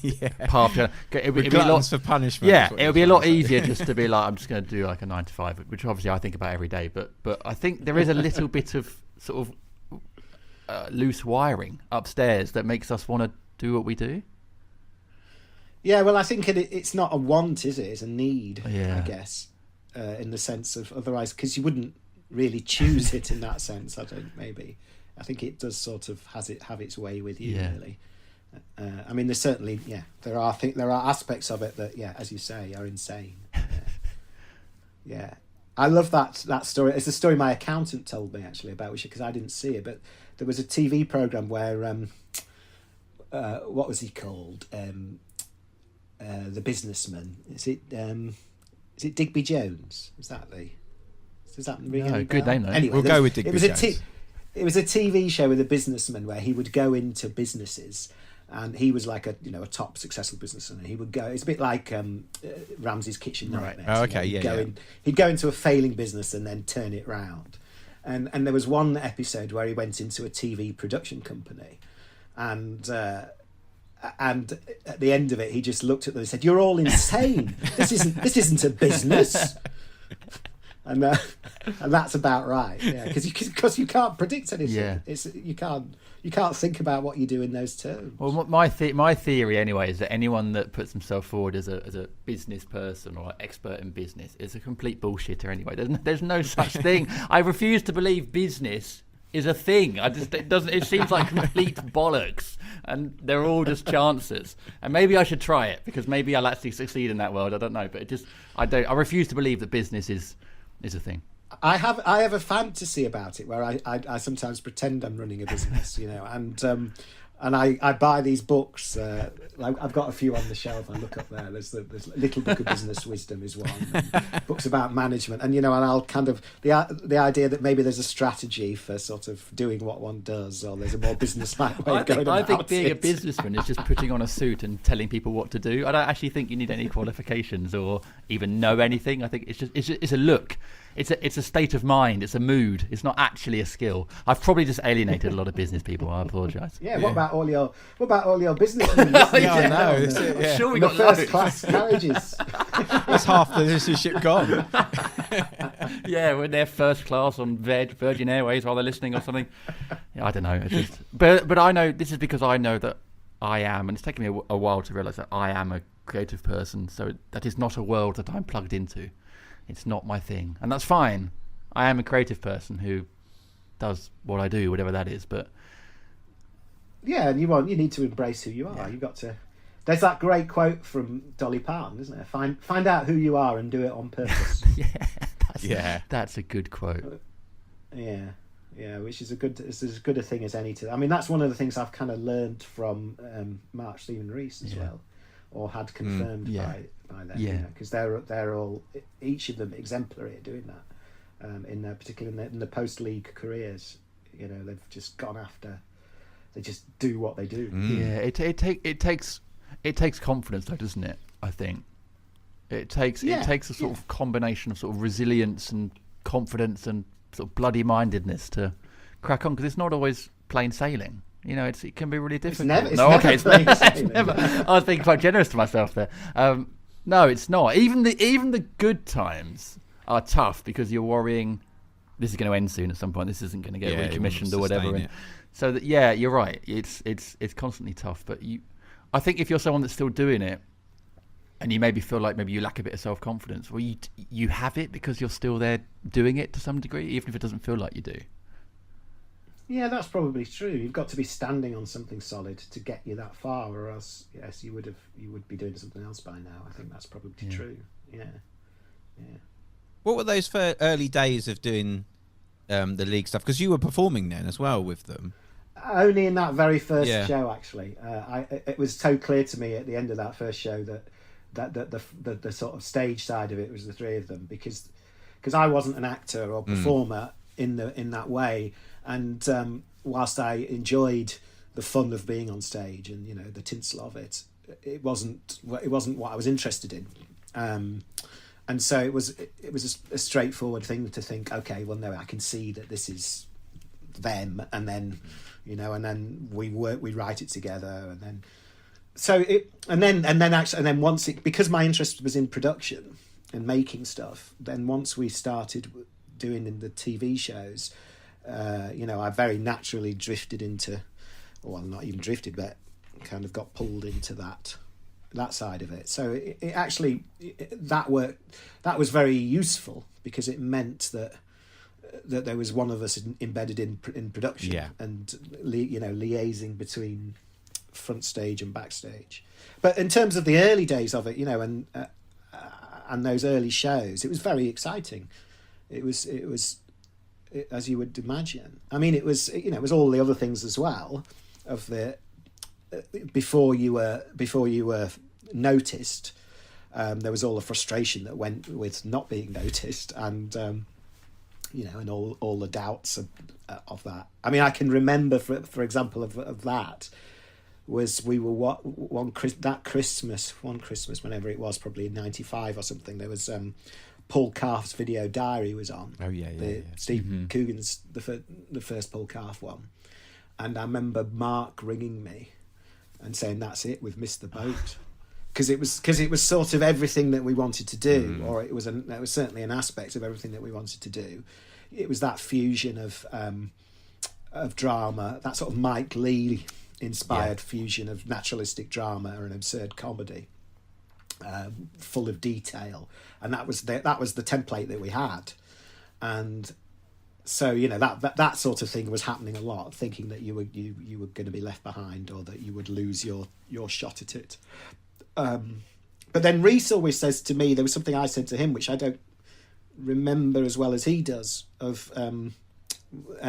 Yeah. path. It'd be a lot for punishment. Yeah, it would be a lot easier just to be like, I'm just going to do like a 9 to 5, which obviously I think about every day. But I think there is a little bit of sort of loose wiring upstairs that makes us want to do what we do. Yeah, well, I think it's not a want, is it? It's a need, Yeah. I guess, in the sense of otherwise, because you wouldn't really choose it in that sense. Maybe. I think it does sort of have its way with you, really. I mean, there's certainly, there are aspects of it that, as you say, are insane. Yeah. I love that story. It's a story my accountant told me, actually, about which, because I didn't see it, but there was a TV programme where, what was he called? The businessman. Is it Digby Jones? Does that ring any good bell? name though. Anyway, We'll go with Digby Jones. It was a TV show with a businessman where he would go into businesses, and he was like a top successful businessman. And he would go. It's a bit like Ramsay's Kitchen Nightmares. Oh, okay, He'd go into a failing business and then turn it round. And there was one episode where he went into a TV production company, and at the end of it, he just looked at them and said, "You're all insane. This isn't a business." And that's about right. Yeah, because you can't predict anything. Yeah. You can't think about what you do in those terms. Well, my theory anyway is that anyone that puts themselves forward as a business person or expert in business is a complete bullshitter anyway. There's no such thing. I refuse to believe business is a thing. It seems like complete bollocks, and they're all just chances. And maybe I should try it, because maybe I'll actually succeed in that world. I don't know, but I refuse to believe that business is a thing. I have a fantasy about it where I sometimes pretend I'm running a business, and I buy these books. I've got a few on the shelf. I look up there. There's Little Book of Business Wisdom is one. And books about management, and I'll kind of the idea that maybe there's a strategy for sort of doing what one does, or there's a more business-like way of going about it. I think being a businessman is just putting on a suit and telling people what to do. I don't actually think you need any qualifications or even know anything. I think it's a look. It's a state of mind. It's a mood. It's not actually a skill. I've probably just alienated a lot of business people. I apologise. Yeah. What about all your businessmen? I know. I'm sure we the got first class carriages. That's half the listenership gone. Yeah, when they're first class on Virgin Airways while they're listening or something. Yeah, I don't know. It's just, but I know this is because I know that I am, and it's taken me a while to realise that I am a creative person. So that is not a world that I'm plugged into. It's not my thing, and that's fine. I am a creative person who does what I do, whatever that is. But yeah, and you need to embrace who you are. You've got to. There's that great quote from Dolly Parton, isn't there? Find out who you are and do it on purpose. That's a good quote. Yeah, which is as good a thing as any. I mean, that's one of the things I've kind of learned from Mark Stephen Rees as well, or had confirmed by them. Because they're all, each of them, exemplary at doing that. In particular in the post-league careers, they've just gone after. They just do what they do. Yeah, it takes confidence, though, doesn't it? I think it takes a sort of combination of sort of resilience and confidence and sort of bloody mindedness to crack on, because it's not always plain sailing. It can be really difficult. It's never. I was being quite generous to myself there. No, it's not. Even the good times are tough, because you're worrying this is going to end soon at some point. This isn't going to get recommissioned or whatever. And so you're right. It's constantly tough. But I think if you're someone that's still doing it, and you maybe feel like maybe you lack a bit of self-confidence, well, you have it because you're still there doing it to some degree, even if it doesn't feel like you do. Yeah, that's probably true. You've got to be standing on something solid to get you that far, or else, yes, you would be doing something else by now. I think that's probably true. Yeah. What were those early days of doing the league stuff? Because you were performing then as well with them. Only in that very first show, actually. It was so clear to me at the end of that first show that the sort of stage side of it was the three of them, because I wasn't an actor or performer in that way. And whilst I enjoyed the fun of being on stage and the tinsel of it, it wasn't what I was interested in. And so it was a straightforward thing to think, okay, well, no, I can see that this is them, and then you know, and then we write it together, and then and then once it, because my interest was in production and making stuff, then once we started doing the TV shows, you know, I very naturally drifted into, well, not even drifted, but kind of got pulled into that side of it. So it actually, that was very useful, because it meant that there was one of us embedded in production, and you know, liaising between front stage and backstage. But in terms of the early days of it, you know, and those early shows, it was very exciting. It was as you would imagine. I mean, it was, you know, it was all the other things as well of the before you were noticed. There was all the frustration that went with not being noticed, and you know, and all the doubts of that. I mean, I can remember, for example, of that was, we were one Christmas, whenever it was, probably in '95 or something. There was Paul Calf's Video Diary was on. Oh yeah. Steve Coogan's the first Paul Calf one, and I remember Mark ringing me and saying, "That's it, we've missed the boat." Because it was sort of everything that we wanted to do, or it was certainly an aspect of everything that we wanted to do. It was that fusion of drama, that sort of Mike Leigh inspired fusion of naturalistic drama and absurd comedy, full of detail, and that was the template that we had. And so, you know, that sort of thing was happening a lot, thinking that you were going to be left behind, or that you would lose your shot at it. But then Rhys always says to me, there was something I said to him which I don't remember as well as he does, of an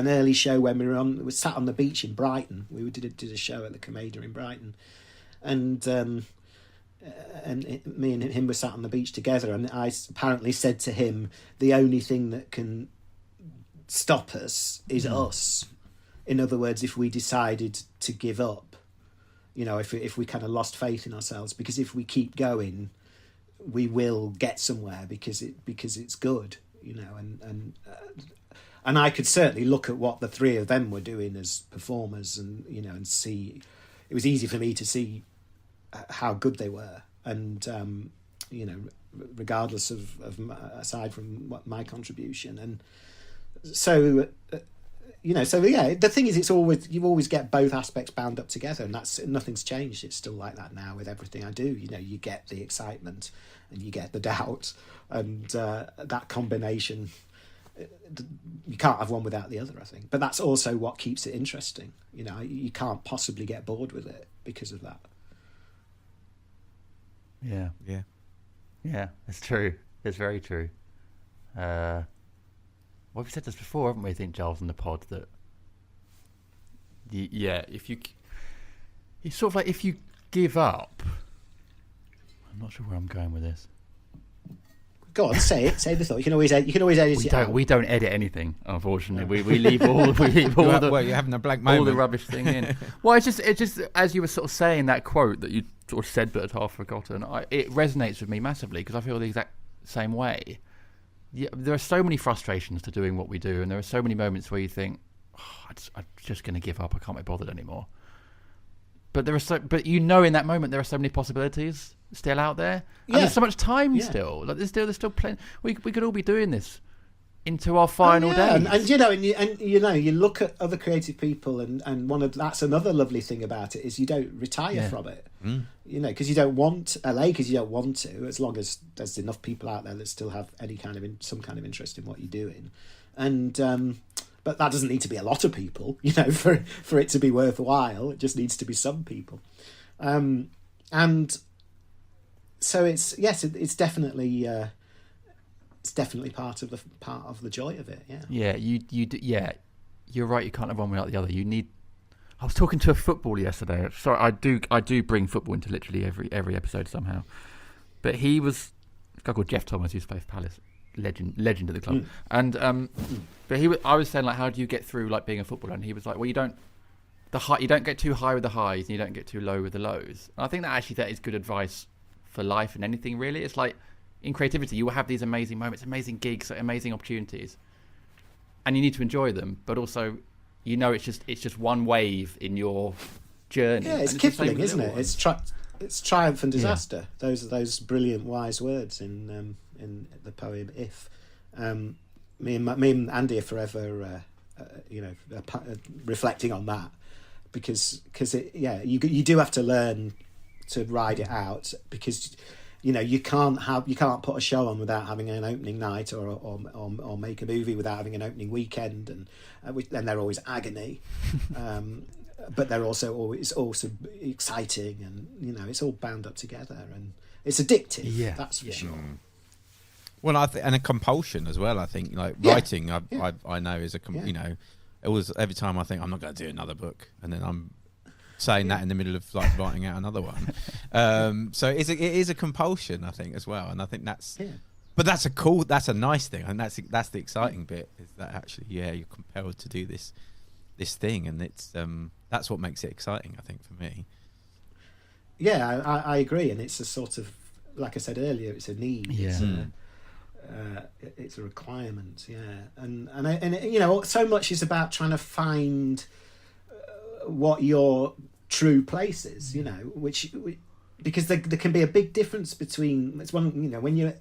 early show when we were sat on the beach in Brighton. We did a show at the Comeda in Brighton, and me and him were sat on the beach together, and I apparently said to him, the only thing that can stop us is us. In other words, if we decided to give up, you know, if we kind of lost faith in ourselves, because if we keep going, we will get somewhere, because it's good, you know. And I could certainly look at what the three of them were doing as performers, and, you know, and see, it was easy for me to see how good they were, and you know, regardless of aside from what my contribution. And so you know, so yeah, the thing is, you always get both aspects bound up together, and nothing's changed. It's still like that now with everything I do. You know, you get the excitement and you get the doubt, and that combination, you can't have one without the other, I think. But that's also what keeps it interesting. You know, you can't possibly get bored with it because of that. Yeah. It's true. It's very true. Well, we've said this before, haven't we? I think, Giles, in the pod, that it's sort of like, if you give up. I'm not sure where I'm going with this. Go on, say it. Say the thought. You can always edit it out. We don't edit anything, unfortunately. No. We leave all the. Well, you're having a blank moment. All the rubbish thing in. Well, it's just as you were sort of saying that quote that you sort of said but had half forgotten. It resonates with me massively, because I feel the exact same way. Yeah, there are so many frustrations to doing what we do, and there are so many moments where you think, I'm just going to give up. I can't be bothered anymore. But but you know, in that moment, there are so many possibilities still out there, and there's so much time still. Like there's still plenty. We could all be doing this into our final days. And you look at other creative people, and that's another lovely thing about it, is you don't retire from it. You know, because you don't want because you don't want to, as long as there's enough people out there that still have any kind of some kind of interest in what you're doing. And but that doesn't need to be a lot of people, you know, for it to be worthwhile. It just needs to be some people. And so it's definitely part of the joy of it. You're right, you can't have one without the other. I was talking to a footballer yesterday. Sorry, I do bring football into literally every episode somehow. But he was a guy called Jeff Thomas, who's Faith Palace legend at the club. And but I was saying, like, how do you get through, like, being a footballer? And he was like, well, you don't get too high with the highs, and you don't get too low with the lows. And I think that is good advice for life and anything, really. It's like, in creativity, you will have these amazing moments, amazing gigs, amazing opportunities, and you need to enjoy them. But also, you know it's just one wave in your journey. Yeah, it's Kipling, isn't it? It's triumph and disaster. Yeah. Those brilliant wise words in the poem If. Me and Andy are forever reflecting on that, because you do have to learn to ride it out, because you can't put a show on without having an opening night, or make a movie without having an opening weekend, and they're always agony, but they're also exciting, and it's all bound up together, and it's addictive. Yeah, that's for sure. Well, and a compulsion as well. I think writing, I know is it was every time I think I'm not going to do another book, and then I'm saying that in the middle of writing out another one. So it is a compulsion, I think, as well, and I think that's. Yeah. But that's a nice thing, and that's the exciting bit, is that actually you're compelled to do this thing, and it's that's what makes it exciting, I think, for me. Yeah, I agree, and it's a sort of, like I said earlier, it's a need. Yeah. It's a requirement, and so much is about trying to find what your true place is, which because there can be a big difference between when you're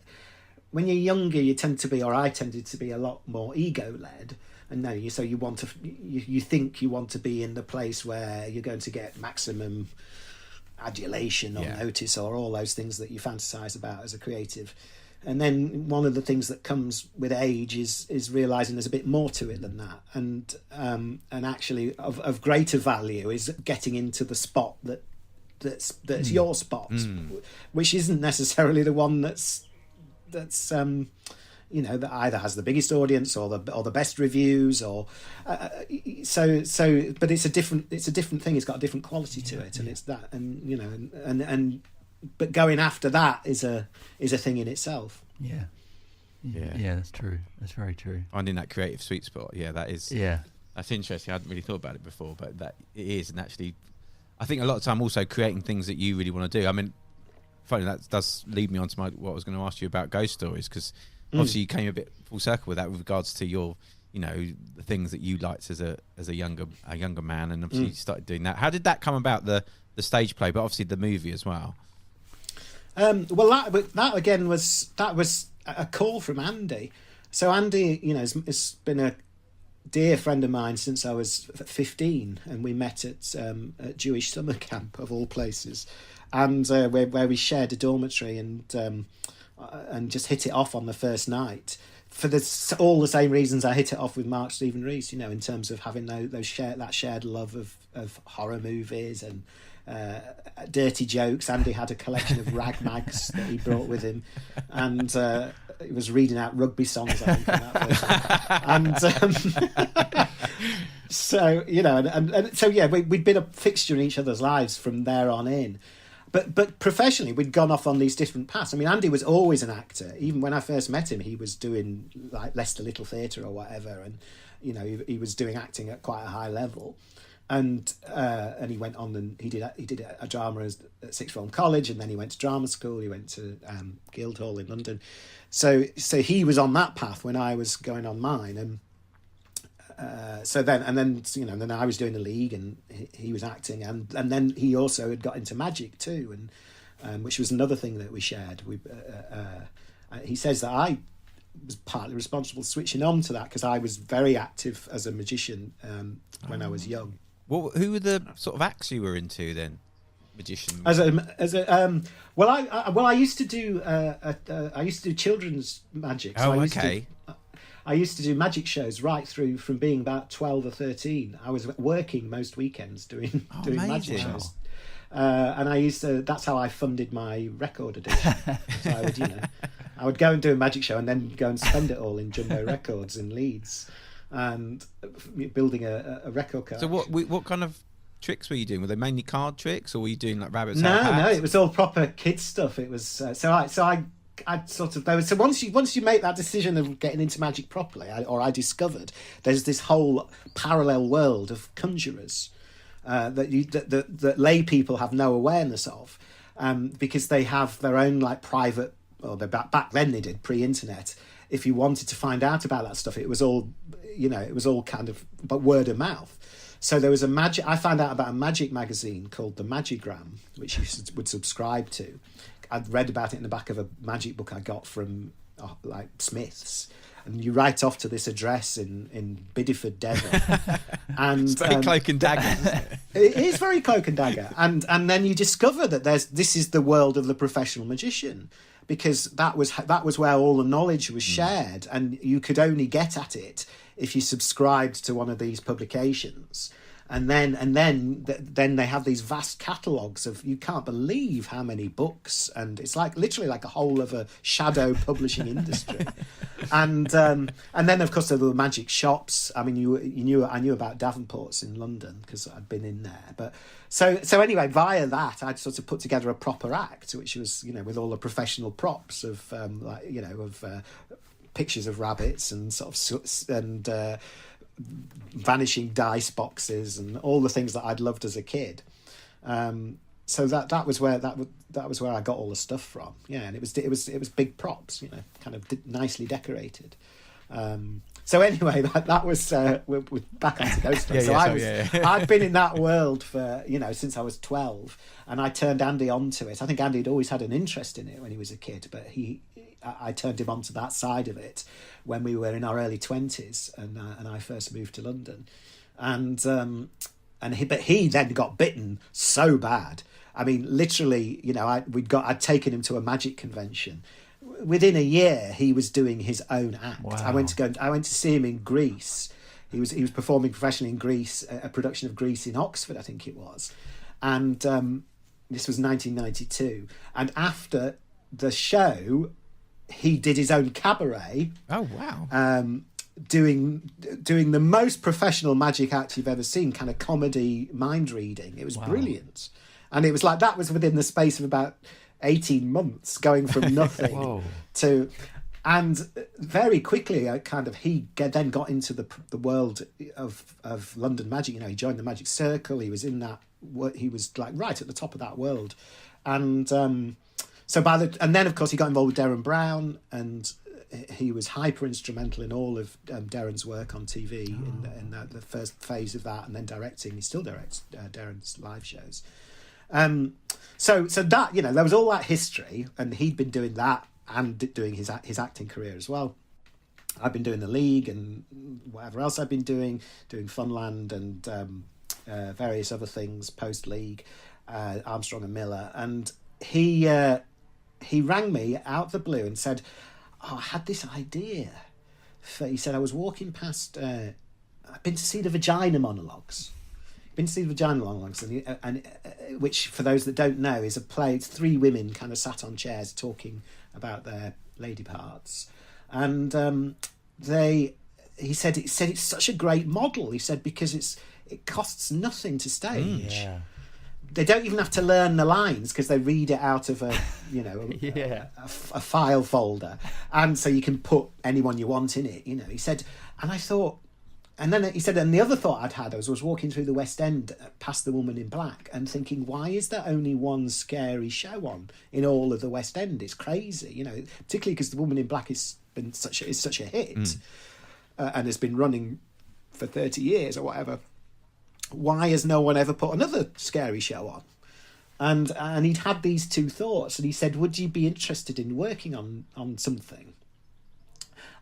younger, you tend to be, or I tended to be, a lot more ego led, and you think you want to be in the place where you're going to get maximum adulation or notice, or all those things that you fantasize about as a creative. And then one of the things that comes with age is realizing there's a bit more to it than that, and actually of greater value is getting into the spot that's your spot, which isn't necessarily the one that's that either has the biggest audience or the best reviews, or but it's a different thing. It's got a different quality to it, and it's that, and but going after that is a thing in itself. Yeah, that's true. That's very true. Finding that creative sweet spot. Yeah, that is. Yeah, that's interesting. I hadn't really thought about it before, but that it is, and actually, I think a lot of time also creating things that you really want to do. I mean, funny, that does lead me on to what I was going to ask you about ghost stories, because obviously you came a bit full circle with that with regards to your, the things that you liked as a younger man, and obviously you started doing that. How did that come about? The stage play, but obviously the movie as well. Well, that again was a call from Andy. So Andy, has been a dear friend of mine since I was 15, and we met at Jewish summer camp, of all places, and where we shared a dormitory, and just hit it off on the first night for all the same reasons I hit it off with Mark Stephen Rees. In terms of having that shared love of horror movies and dirty jokes. Andy had a collection of rag mags that he brought with him, and he was reading out rugby songs, I think, on that so we'd been a fixture in each other's lives from there on in. But professionally, we'd gone off on these different paths. I mean, Andy was always an actor. Even when I first met him, he was doing like Leicester Little Theatre or whatever, and he was doing acting at quite a high level. And he went on and he did a drama at Sixth Form College, and then he went to drama school. He went to Guildhall in London. So he was on that path when I was going on mine, and then I was doing the League, and he was acting, and then he also had got into magic too, and which was another thing that we shared. He says that I was partly responsible for switching on to that, because I was very active as a magician when I was young. Well, who were the sort of acts you were into then? Magician. I used to do children's magic. So I used to do magic shows right through from being about 12 or 13. I was working most weekends doing magic shows. And that's how I funded my record edition. So I would go and do a magic show and then go and spend it all in Jumbo Records in Leeds, and building a record collection. So what kind of tricks were you doing? Were they mainly card tricks, or were you doing like rabbits? No, it was all proper kids stuff. It was I sort of so once you make that decision of getting into magic properly, I discovered there's this whole parallel world of conjurers that lay people have no awareness of, because they have their own like private, or back then they did pre-internet. If you wanted to find out about that stuff, it was all it was all kind of but word of mouth. So there was I found out about a magic magazine called the Magigram, which you would subscribe to. I'd read about it in the back of a magic book I got from like Smith's. And you write off to this address in Bideford, Devon. And it's very cloak and dagger, isn't it? It is very cloak and dagger. And then you discover that this is the world of the professional magician, because that was where all the knowledge was shared, and you could only get at it if you subscribed to one of these publications. And then they have these vast catalogues of, you can't believe how many books, and it's like literally like a whole of a shadow publishing industry. And then of course there were magic shops. I mean, I knew about Davenport's in London because I'd been in there. But so anyway, via that I'd sort of put together a proper act, which was with all the professional props of pictures of rabbits and vanishing dice boxes and all the things that I'd loved as a kid. So that was where I got all the stuff from. Yeah, and it was big props, kind of nicely decorated. So anyway, that was we're back onto Ghost Stories. I'd been in that world for since I was 12, and I turned Andy onto it. I think Andy had always had an interest in it when he was a kid, but I turned him onto that side of it when we were in our early 20s, and I first moved to London, but he then got bitten so bad. I mean, literally, I'd taken him to a magic convention. Within a year, he was doing his own act. Wow. I went to see him in Greece. He was performing professionally in Greece, a production of Greece in Oxford, I think it was, and this was 1992. And after the show, he did his own cabaret. Oh wow! Doing the most professional magic act you've ever seen, kind of comedy mind reading. It was brilliant, and it was like that was within the space of about 18 months, going from nothing to, and very quickly, he then got into the world of London magic. He joined the Magic Circle. He was in that. He was like right at the top of that world, and. And then of course he got involved with Derren Brown, and he was hyper instrumental in all of Derren's work on TV in the first phase of that, and then directing. He still directs Derren's live shows. So that there was all that history, and he'd been doing that and doing his acting career as well. I've been doing the League and whatever else I've been doing Funland and various other things post League, Armstrong and Miller, and he rang me out of the blue and said, I had this idea. He said, I was walking past, I've been to see the Vagina monologues. And which, for those that don't know, is a play. It's three women kind of sat on chairs talking about their lady parts. And he said it's such a great model. He said, because it costs nothing to stage. Yeah. They don't even have to learn the lines because they read it out of a file folder, and so you can put anyone you want in it. He said, and I thought, and then he said, and the other thought I'd had, I was walking through the West End past the Woman in Black and thinking, why is there only one scary show on in all of the West End? It's crazy, particularly because the Woman in Black is such a hit, and has been running for 30 years or whatever. Why has no one ever put another scary show on? And he'd had these two thoughts, and he said, would you be interested in working on something?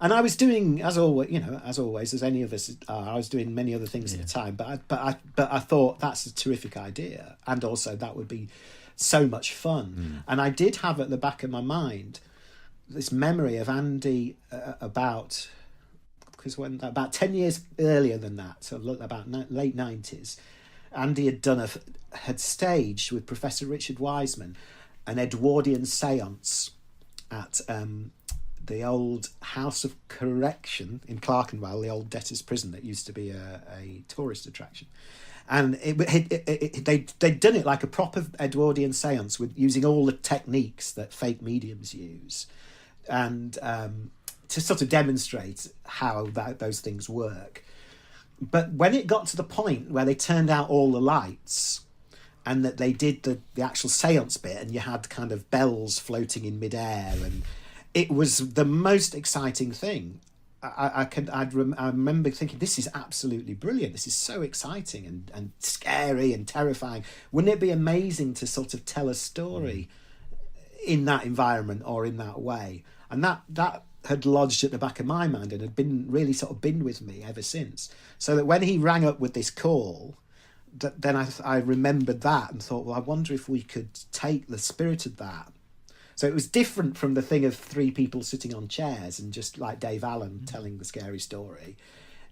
And I was doing, as always, as any of us are, I was doing many other things at the time, but I thought that's a terrific idea, and also that would be so much fun. And I did have at the back of my mind this memory of Andy about 10 years earlier than that, so about late 90s, Andy had staged with Professor Richard Wiseman an Edwardian séance at the old House of Correction in Clerkenwell, the old debtors' prison that used to be a tourist attraction. And they'd done it like a proper Edwardian séance, with using all the techniques that fake mediums use, and to sort of demonstrate how those things work. But when it got to the point where they turned out all the lights and that they did the actual séance bit, and you had kind of bells floating in midair, and it was the most exciting thing. I remember thinking, this is absolutely brilliant. This is so exciting and scary and terrifying. Wouldn't it be amazing to sort of tell a story in that environment or in that way? And that had lodged at the back of my mind and had been really sort of been with me ever since. So that when he rang up with this call, then I remembered that and thought, well, I wonder if we could take the spirit of that. So it was different from the thing of three people sitting on chairs and just like Dave Allen telling the scary story.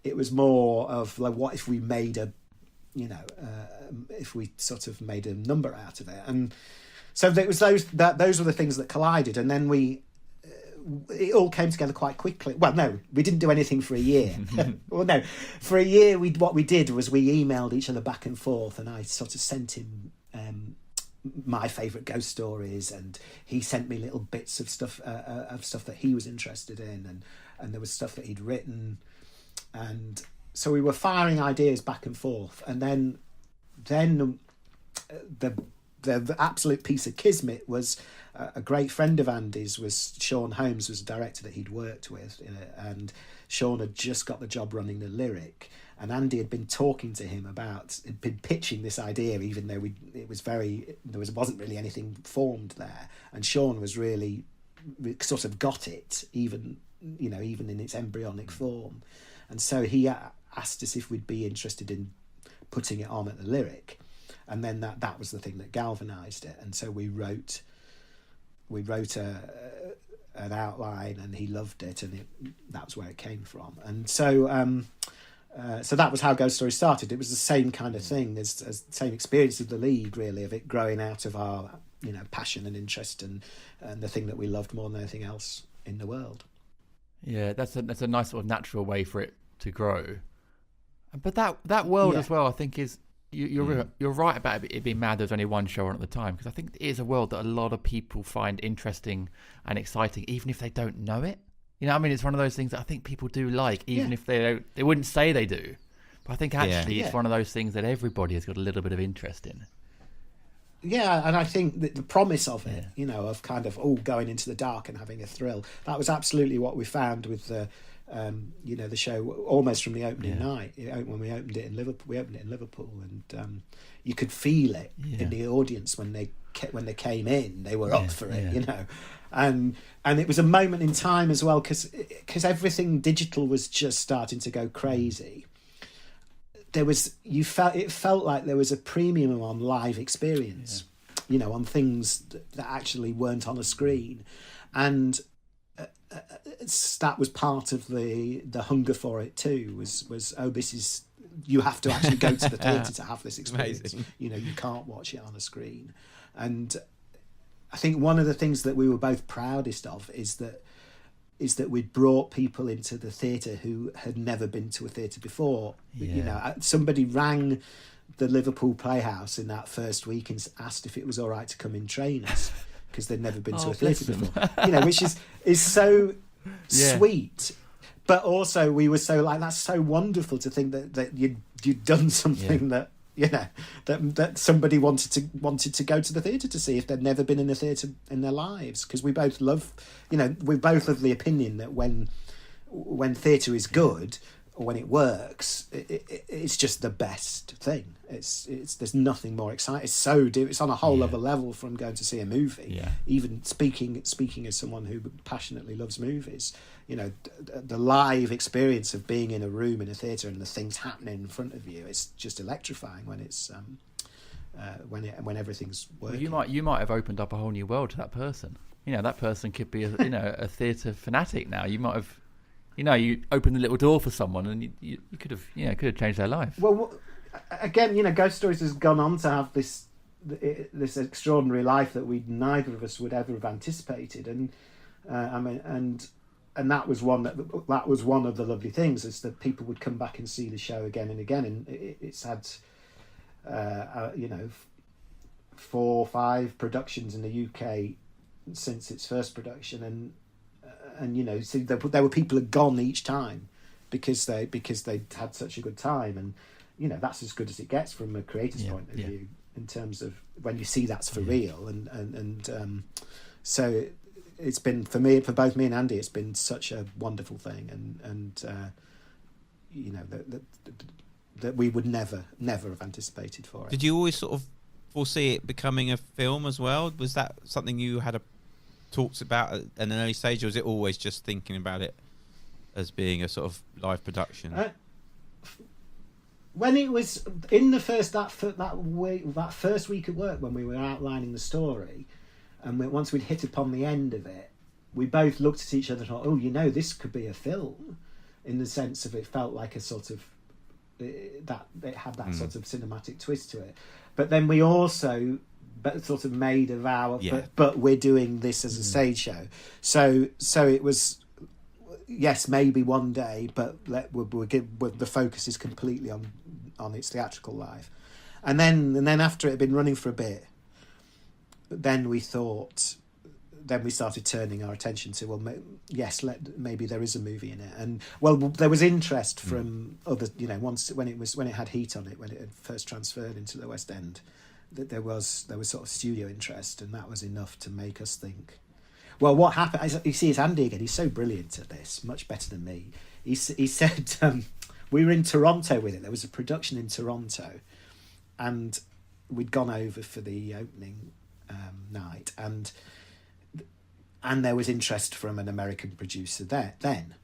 It was more of like, what if we made if we sort of made a number out of it? And so it was those were the things that collided, and then it all came together quite quickly. Well, no, we didn't do anything for a year. Well, no, for a year what we did was we emailed each other back and forth, and I sort of sent him my favourite ghost stories, and he sent me little bits of stuff that he was interested in, and there was stuff that he'd written, and so we were firing ideas back and forth, and then the absolute piece of kismet was a great friend of Andy's was Sean Holmes, was a director that he'd worked with, and Sean had just got the job running the Lyric, and Andy had been talking to him had been pitching this idea, even though wasn't really anything formed there, and Sean was really sort of got it, even in its embryonic form, and so he asked us if we'd be interested in putting it on at the Lyric, and then that was the thing that galvanised it, and so we wrote an outline, and he loved it, and that was where it came from, and so. So that was how Ghost Story started. It was the same kind of thing, as the same experience of the League, really, of it growing out of our passion and interest and the thing that we loved more than anything else in the world. Yeah, that's a nice sort of natural way for it to grow. But that world as well, I think, is you're right about it being mad. There's only one show on at the time, because I think it is a world that a lot of people find interesting and exciting, even if they don't know it. It's one of those things that I think people do like, even if they wouldn't say they do. But I think actually it's one of those things that everybody has got a little bit of interest in. Yeah, and I think that the promise of it, of kind of going into the dark and having a thrill, that was absolutely what we found with the, the show almost from the opening night. When we opened it in Liverpool, and you could feel it in the audience when they came in. They were up for it, and it was a moment in time as well, because everything digital was just starting to go crazy. It felt like there was a premium on live experience, on things that actually weren't on a screen, and that was part of the hunger for it too. This is, you have to actually go to the theatre to have this experience. Amazing. You can't watch it on a screen. And I think one of the things that we were both proudest of is that we'd brought people into the theatre who had never been to a theatre before. Somebody rang the Liverpool Playhouse in that first week and asked if it was all right to come and train us, because they'd never been to a theatre before. Which is so sweet. But also we were so like, that's so wonderful to think that you'd done something that that somebody wanted to go to the theatre to see if they'd never been in a theatre in their lives, because we both love, we both have the opinion that when theatre is good, or when it works, it's just the best thing. It's there's nothing more exciting. It's on a whole other level from going to see a movie. Even speaking as someone who passionately loves movies, the live experience of being in a room in a theatre and the things happening in front of you, it's just electrifying when it's when everything's working. Well, you might have opened up a whole new world to that person. That person could be a theatre fanatic now. You might have, you opened the little door for someone, and you could have changed their life. Well, again, Ghost Stories has gone on to have this extraordinary life that neither of us would ever have anticipated, and and that was one of the lovely things, is that people would come back and see the show again and again, and it's had 4 or 5 productions in the UK since its first production, and so there were people who had gone each time because they had such a good time, and that's as good as it gets from a creator's point of view, in terms of when you see that's for real, and so it's been for both me and Andy. It's been such a wonderful thing, and you know that we would never have anticipated for it. Did you always sort of foresee it becoming a film as well? Was that something you had talked about at an early stage, or was it always just thinking about it as being a sort of live production? When it was in the first that first week of work, when we were outlining the story, and once we'd hit upon the end of it, we both looked at each other and thought, "Oh, you know, this could be a film," in the sense of it felt like a sort of that it had that sort of cinematic twist to it. But then we also sort of made a vow, but we're doing this as a stage show. So it was, yes, maybe one day, but the focus is completely on its theatrical life. And then after it had been running for a bit, then we started turning our attention to, well, yes, maybe there is a movie in it. And well, there was interest from other, you know, once when it had heat on it, when it had first transferred into the West End, that there was sort of studio interest, and that was enough to make us think, well, what happened? You see, it's Andy again. He's so brilliant at this, much better than me. He said we were in Toronto with it. There was a production in Toronto, and we'd gone over for the opening night, and there was interest from an American producer then,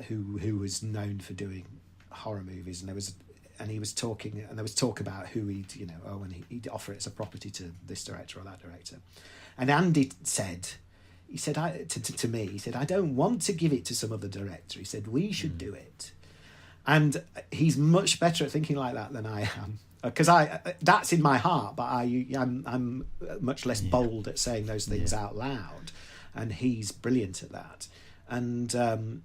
who was known for doing horror movies, and he was talking, and there was talk about who he'd offer it as a property to this director or that director. And Andy said, to me, he said, "I don't want to give it to some other director." He said, "We should do it." And he's much better at thinking like that than I am, because that's in my heart, but I'm much less bold at saying those things out loud, and he's brilliant at that. And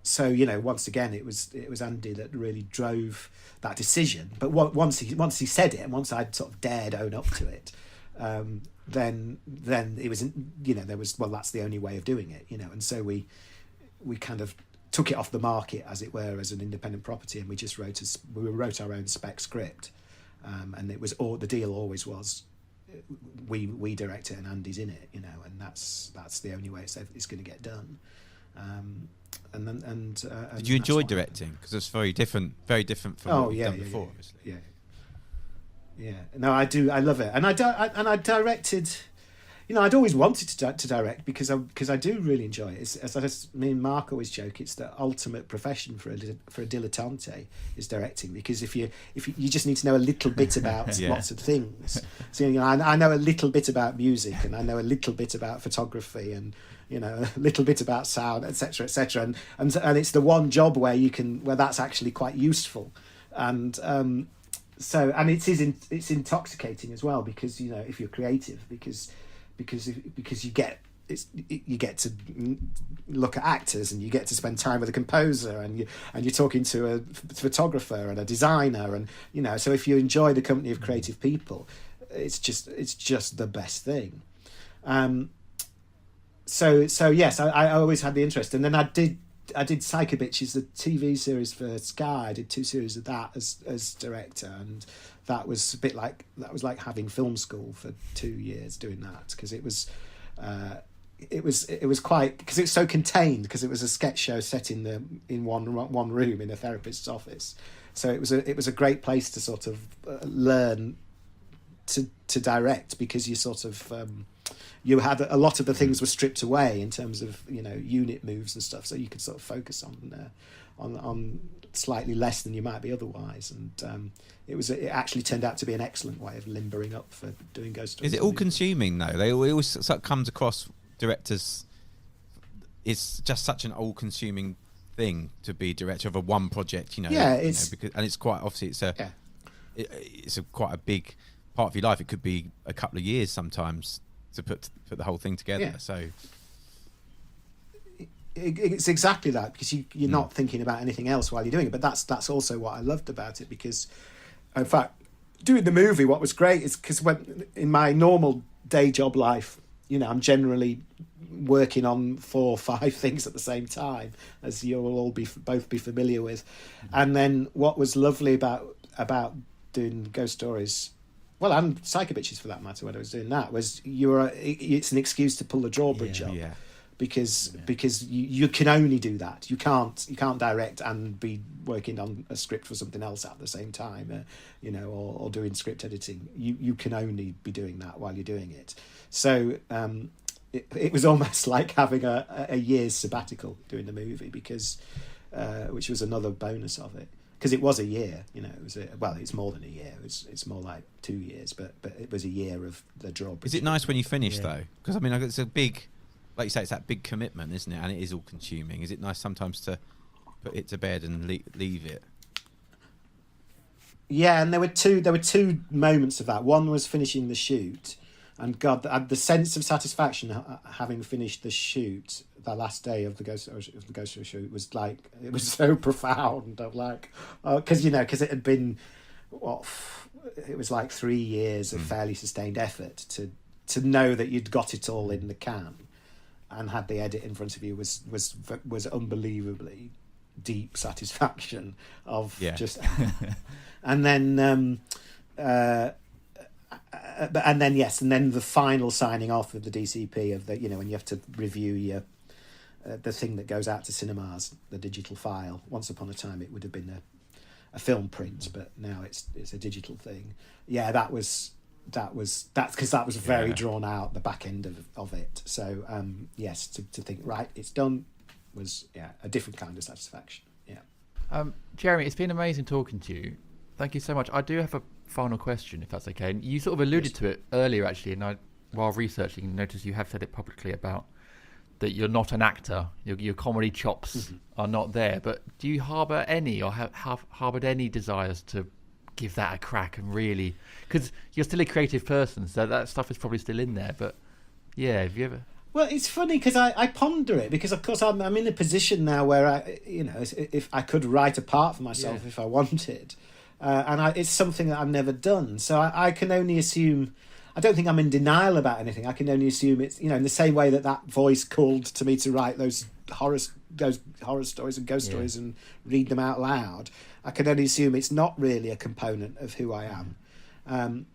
so, you know, once again, it was Andy that really drove that decision. But once he said it, and once I'd sort of dared own up to it, then it was, you know, there was, well, that's the only way of doing it, you know. And so we kind of took it off the market, as it were, as an independent property, and we just wrote our own spec script, and it was the deal always was we direct it and Andy's in it, you know, and that's the only way it's going to get done. Did you enjoy directing? Because it's very different from what you've done before, obviously. Yeah. No, I do. I love it, and I directed. You know, I'd always wanted to direct because I do really enjoy it. As me and Mark always joke, it's the ultimate profession for a dilettante is directing, because if you just need to know a little bit about lots of things. So, you know, I know a little bit about music, and I know a little bit about photography, and, you know, a little bit about sound, etc., and it's the one job where that's actually quite useful, and so, and it's intoxicating as well, because, you know, if you're creative, because you get to look at actors, and you get to spend time with a composer, and you're talking to a photographer and a designer, and, you know, so if you enjoy the company of creative people, it's just the best thing. So yes, I always had the interest, and then I did Psycho Bitches, the TV series for Sky. I did 2 series of that as director, and that was like having film school for 2 years doing that, because it was quite, because it was so contained, because it was a sketch show set in one room in a therapist's office. So it was a great place to sort of learn to direct, because you sort of you had a lot of the things were stripped away in terms of, you know, unit moves and stuff, so you could sort of focus on slightly less than you might be otherwise, and it actually turned out to be an excellent way of limbering up for doing ghost stories. Is it all consuming though? It always sort of comes across directors. It's just such an all consuming thing to be director of a one project, you know. Yeah, and it's quite obviously it's quite a big part of your life. It could be a couple of years sometimes to put the whole thing together. Yeah. So it's exactly that, because you're not thinking about anything else while you're doing it. But that's also what I loved about it, because, in fact, doing the movie, what was great is because when in my normal day job life, you know, I'm generally working on 4 or 5 things at the same time, as you'll all both be familiar with. And then what was lovely about doing Ghost Stories well, and Psycho Bitches for that matter, when I was doing that, was it's an excuse to pull the drawbridge up. Yeah. Because you can only do that. You can't direct and be working on a script for something else at the same time, or doing script editing. You can only be doing that while you're doing it. So it was almost like having a year's sabbatical doing the movie, because which was another bonus of it. Because it was a year, it's more than a year. It's more like 2 years, but it was a year of the drawbridge. Is it nice when you finish though? Because I mean, it's a big. Like you say, it's that big commitment, isn't it? And it is all consuming. Is it nice sometimes to put it to bed and leave it? Yeah, and there were two moments of that. One was finishing the shoot, and God, the sense of satisfaction having finished the shoot, the last day of the Ghost Story shoot, was like, it was so profound. Of like, because it had been it was like 3 years of fairly sustained effort to know that you'd got it all in the can. And had the edit in front of you was unbelievably deep satisfaction of just, and then the final signing off of the DCP of the when you have to review your the thing that goes out to cinemas, the digital file. Once upon a time, it would have been a film print, but now it's a digital thing. Yeah, that's because that was very drawn out, the back end of it. So yes, to think right, it's done was a different kind of satisfaction. Jeremy, it's been amazing talking to you. Thank you so much. I do have a final question, if that's okay. And you sort of alluded to it earlier, actually, and while researching, noticed you have said it publicly about that you're not an actor. Your comedy chops are not there. But do you harbour any, or have harboured any desires to give that a crack and really, because you're still a creative person, so that stuff is probably still in there, but have you ever? Well, it's funny because I ponder it, because of course I'm in a position now where if I could write a part for myself if I wanted, and it's something that I've never done, so I can only assume. I don't think I'm in denial about anything. I can only assume it's in the same way that voice called to me to write those horror stories and ghost stories and read them out loud. I can only assume it's not really a component of who I am. And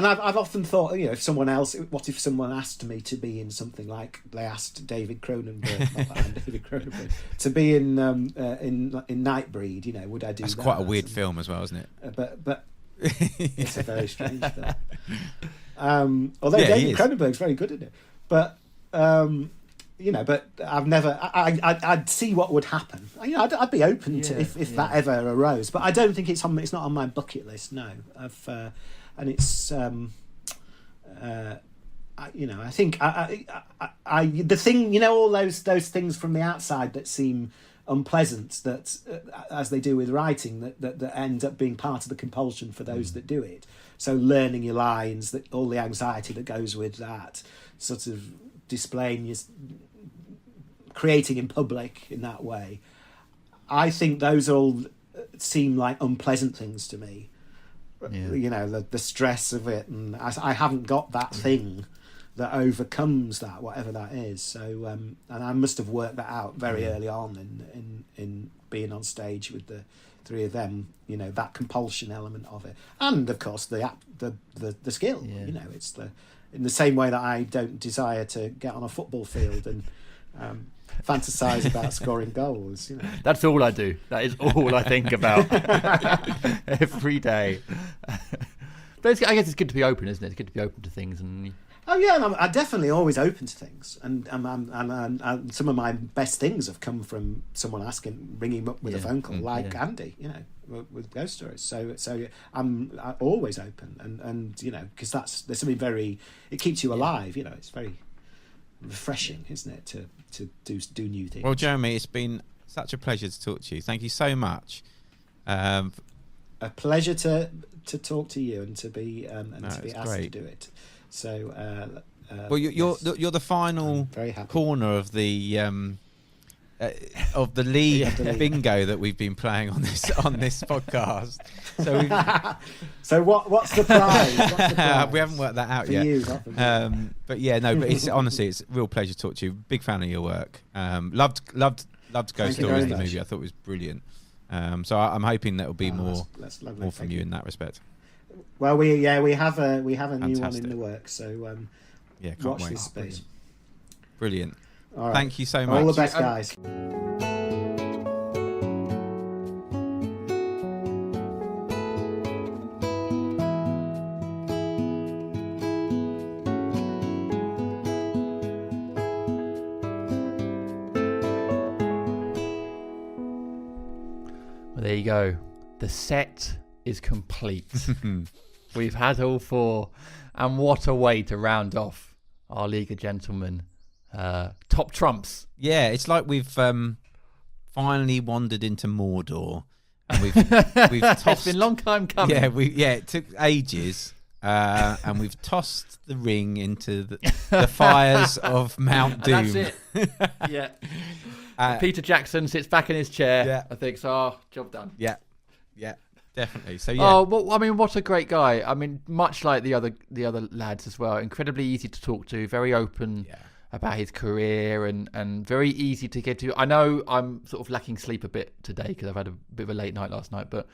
I've often thought, what if someone asked me to be in something like they asked David Cronenberg, to be in Nightbreed, would I do that? That's quite a weird film as well, isn't it? But it's a very strange film. Although David Cronenberg's very good at it, but. But I've never. I'd see what would happen. I'd be open to if that ever arose. But I don't think it's not on my bucket list. No, and it's. I think the thing. All those things from the outside that seem unpleasant, that as they do with writing, that end up being part of the compulsion for those that do it. So learning your lines, that all the anxiety that goes with that, sort of displaying creating in public in that way. I think those all seem like unpleasant things to me. The stress of it, and I haven't got that thing that overcomes that, whatever that is. So and I must have worked that out very early on in being on stage with the three of them, that compulsion element of it, and of course the skill. It's in the same way that I don't desire to get on a football field and fantasize about scoring goals. That's all I do. That is all I think about every day. But I guess it's good to be open, isn't it? It's good to be open to things. And I'm definitely always open to things, and some of my best things have come from someone ringing up with a phone call, like Andy, with ghost stories. So I'm always open, and because there's something very, it keeps you alive. It's very refreshing, isn't it, to do new things. Well, Jeremy, it's been such a pleasure to talk to you. Thank you so much. A pleasure to talk to you and to be to be asked to do it. So, well, you're the final corner of the league bingo that we've been playing on this podcast. So what's the prize? We haven't worked that out yet. But it's honestly, it's a real pleasure to talk to you. Big fan of your work. Loved Ghost Stories, the movie. I thought it was brilliant. So I'm hoping that will be more that's lovely. more from you in that respect. Well, we have a new one in the works, so can't watch wait. this space. Brilliant. All right. Thank you so much. All the best, guys. Well, there you go. The set is complete. We've had all four, and what a way to round off our League of Gentlemen top trumps. Yeah, it's like we've finally wandered into Mordor, and we've tossed. It's been a long time coming. Yeah, it took ages, and we've tossed the ring into the fires of Mount Doom. And that's it. Yeah. Peter Jackson sits back in his chair. Yeah. I think so. Job done. Yeah, definitely. So yeah. Oh, well, I mean, what a great guy. I mean, much like the other lads as well. Incredibly easy to talk to. Very open about his career and very easy to get to. I know I'm sort of lacking sleep a bit today because I've had a bit of a late night last night, but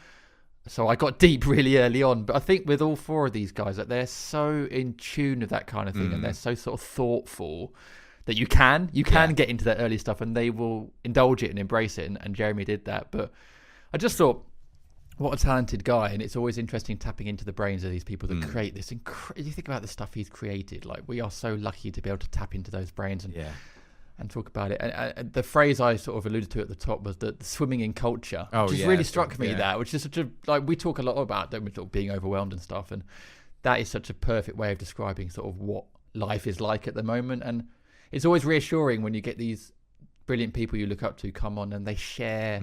so I got deep really early on. But I think with all four of these guys, that they're so in tune with that kind of thing, and they're so sort of thoughtful that you can get into that early stuff, and they will indulge it and embrace it. And Jeremy did that. But I just thought, what a talented guy, and it's always interesting tapping into the brains of these people that create this. You think about the stuff he's created. Like, we are so lucky to be able to tap into those brains and talk about it. And the phrase I sort of alluded to at the top was the swimming in culture, which just really struck me. That, which is such a, like, we talk a lot about, don't we, sort of being overwhelmed and stuff, and that is such a perfect way of describing sort of what life is like at the moment. And it's always reassuring when you get these brilliant people you look up to come on and they share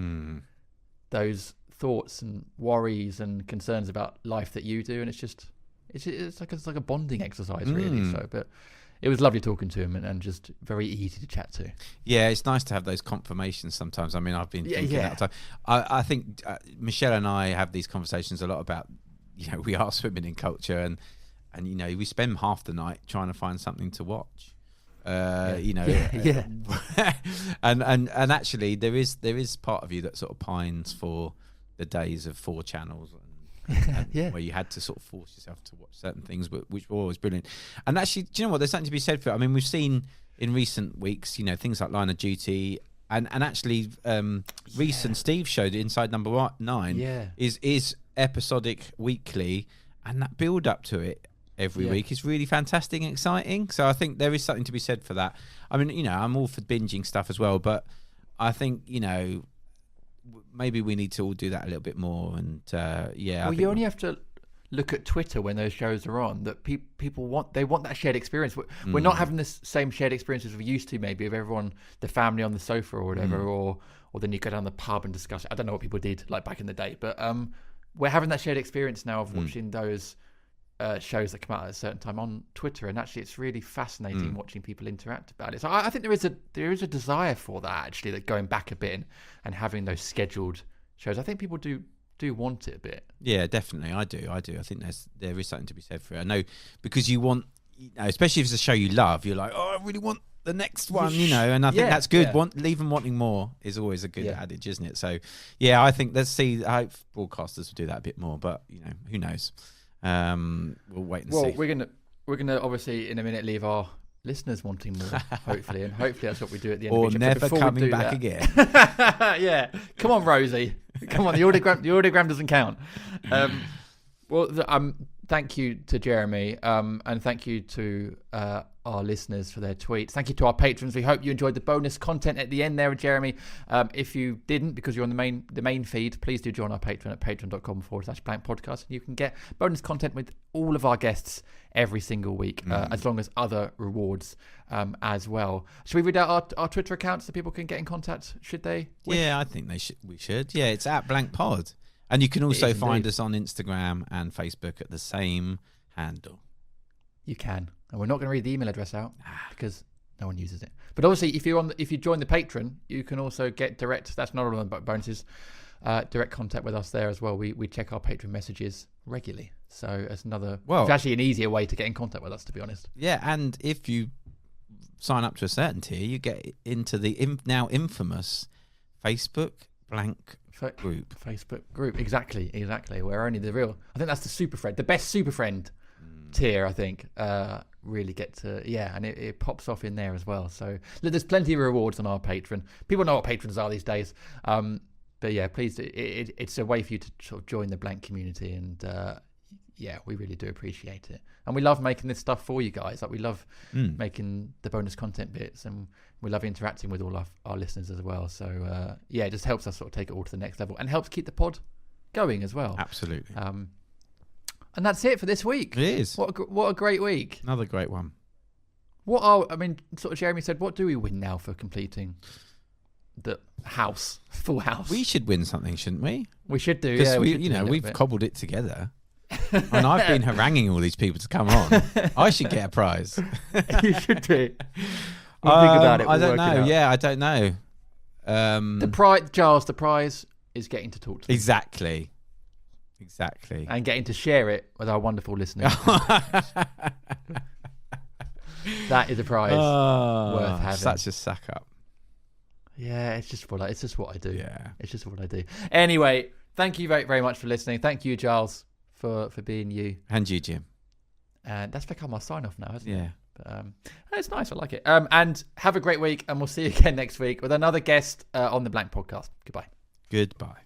those thoughts and worries and concerns about life that you do, and it's like a bonding exercise, really. So, but it was lovely talking to him and just very easy to chat to. Yeah, it's nice to have those confirmations sometimes. I mean, I've been thinking that time. I think Michelle and I have these conversations a lot about, we are swimming in culture, and we spend half the night trying to find something to watch. And actually there is part of you that sort of pines for the days of 4 channels and where you had to sort of force yourself to watch certain things, which were always brilliant. And actually, do you know what? There's something to be said for it. I mean, we've seen in recent weeks, things like Line of Duty, and actually, recent Steve showed Inside Number 9 is episodic weekly, and that build up to it every week is really fantastic and exciting. So I think there is something to be said for that. I mean, I'm all for binging stuff as well, but I think, maybe we need to all do that a little bit more. And well, you only have to look at Twitter when those shows are on, that people want that shared experience. We're not having this same shared experience as we used to, maybe, of everyone, the family on the sofa or whatever, or then you go down the pub and discuss. I don't know what people did like back in the day, but we're having that shared experience now of watching those shows that come out at a certain time on Twitter, and actually it's really fascinating watching people interact about it. So I think there is a desire for that, actually, that going back a bit and having those scheduled shows. I think people do want it a bit. Yeah, definitely. I do. I think there is something to be said for it. I know, because you want, especially if it's a show you love, you're like, I really want the next one, and I think that's good. Leave them wanting more is always a good adage, isn't it? So I think I hope broadcasters will do that a bit more, but who knows. We'll wait and see. Well, we're gonna obviously in a minute leave our listeners wanting more, hopefully, and hopefully that's what we do at the end. Or never coming back again. Yeah, come on, Rosie. Come on, the audiogram doesn't count. Thank you to Jeremy, and thank you to our listeners for their tweets. Thank you to our patrons. We hope you enjoyed the bonus content at the end there with Jeremy. If you didn't, because you're on the main feed, please do join our Patreon at patreon.com/blank podcast. You can get bonus content with all of our guests every single week, as long as other rewards as well. Should we read out our Twitter accounts so people can get in contact, should they wish? Yeah, I think we should. Yeah, it's at blank pod. And you can also find us on Instagram and Facebook at the same handle. You can. And we're not going to read the email address out because no one uses it. But obviously, if you join the Patreon, you can also get direct. That's not all of the bonuses. Direct contact with us there as well. We check our Patreon messages regularly, so it's it's actually an easier way to get in contact with us, to be honest. Yeah, and if you sign up to a certain tier, you get into the now infamous Facebook blank group. Facebook group. Exactly. Where only the real. I think that's the super friend, the best super friend tier. I think really get to and it pops off in there as well. So look, there's plenty of rewards on our Patreon. People know what patrons are these days. But yeah, please, it's a way for you to sort of join the Blank community, and we really do appreciate it. And we love making this stuff for you guys. Like we love making the bonus content bits, and we love interacting with all our listeners as well. So it just helps us sort of take it all to the next level, and helps keep the pod going as well. Absolutely. And that's it for this week. It is. What a great week. Another great one. Sort of Jeremy said, what do we win now for completing the full house? We should win something, shouldn't we? We should do. Because yeah, we've cobbled it together. And I've been haranguing all these people to come on. I should get a prize. You should do. We'll think about it. I don't know. Yeah, I don't know. The prize is getting to talk to them. Exactly. And getting to share it with our wonderful listeners. That is a prize worth having. Such a suck up. Yeah, it's just what I do. Yeah. It's just what I do. Anyway, thank you very, very much for listening. Thank you, Giles, for being you. And you, Jim. And that's become our sign off now, hasn't it? Yeah. But, it's nice. I like it. And have a great week, and we'll see you again next week with another guest on the Blank Podcast. Goodbye. Goodbye.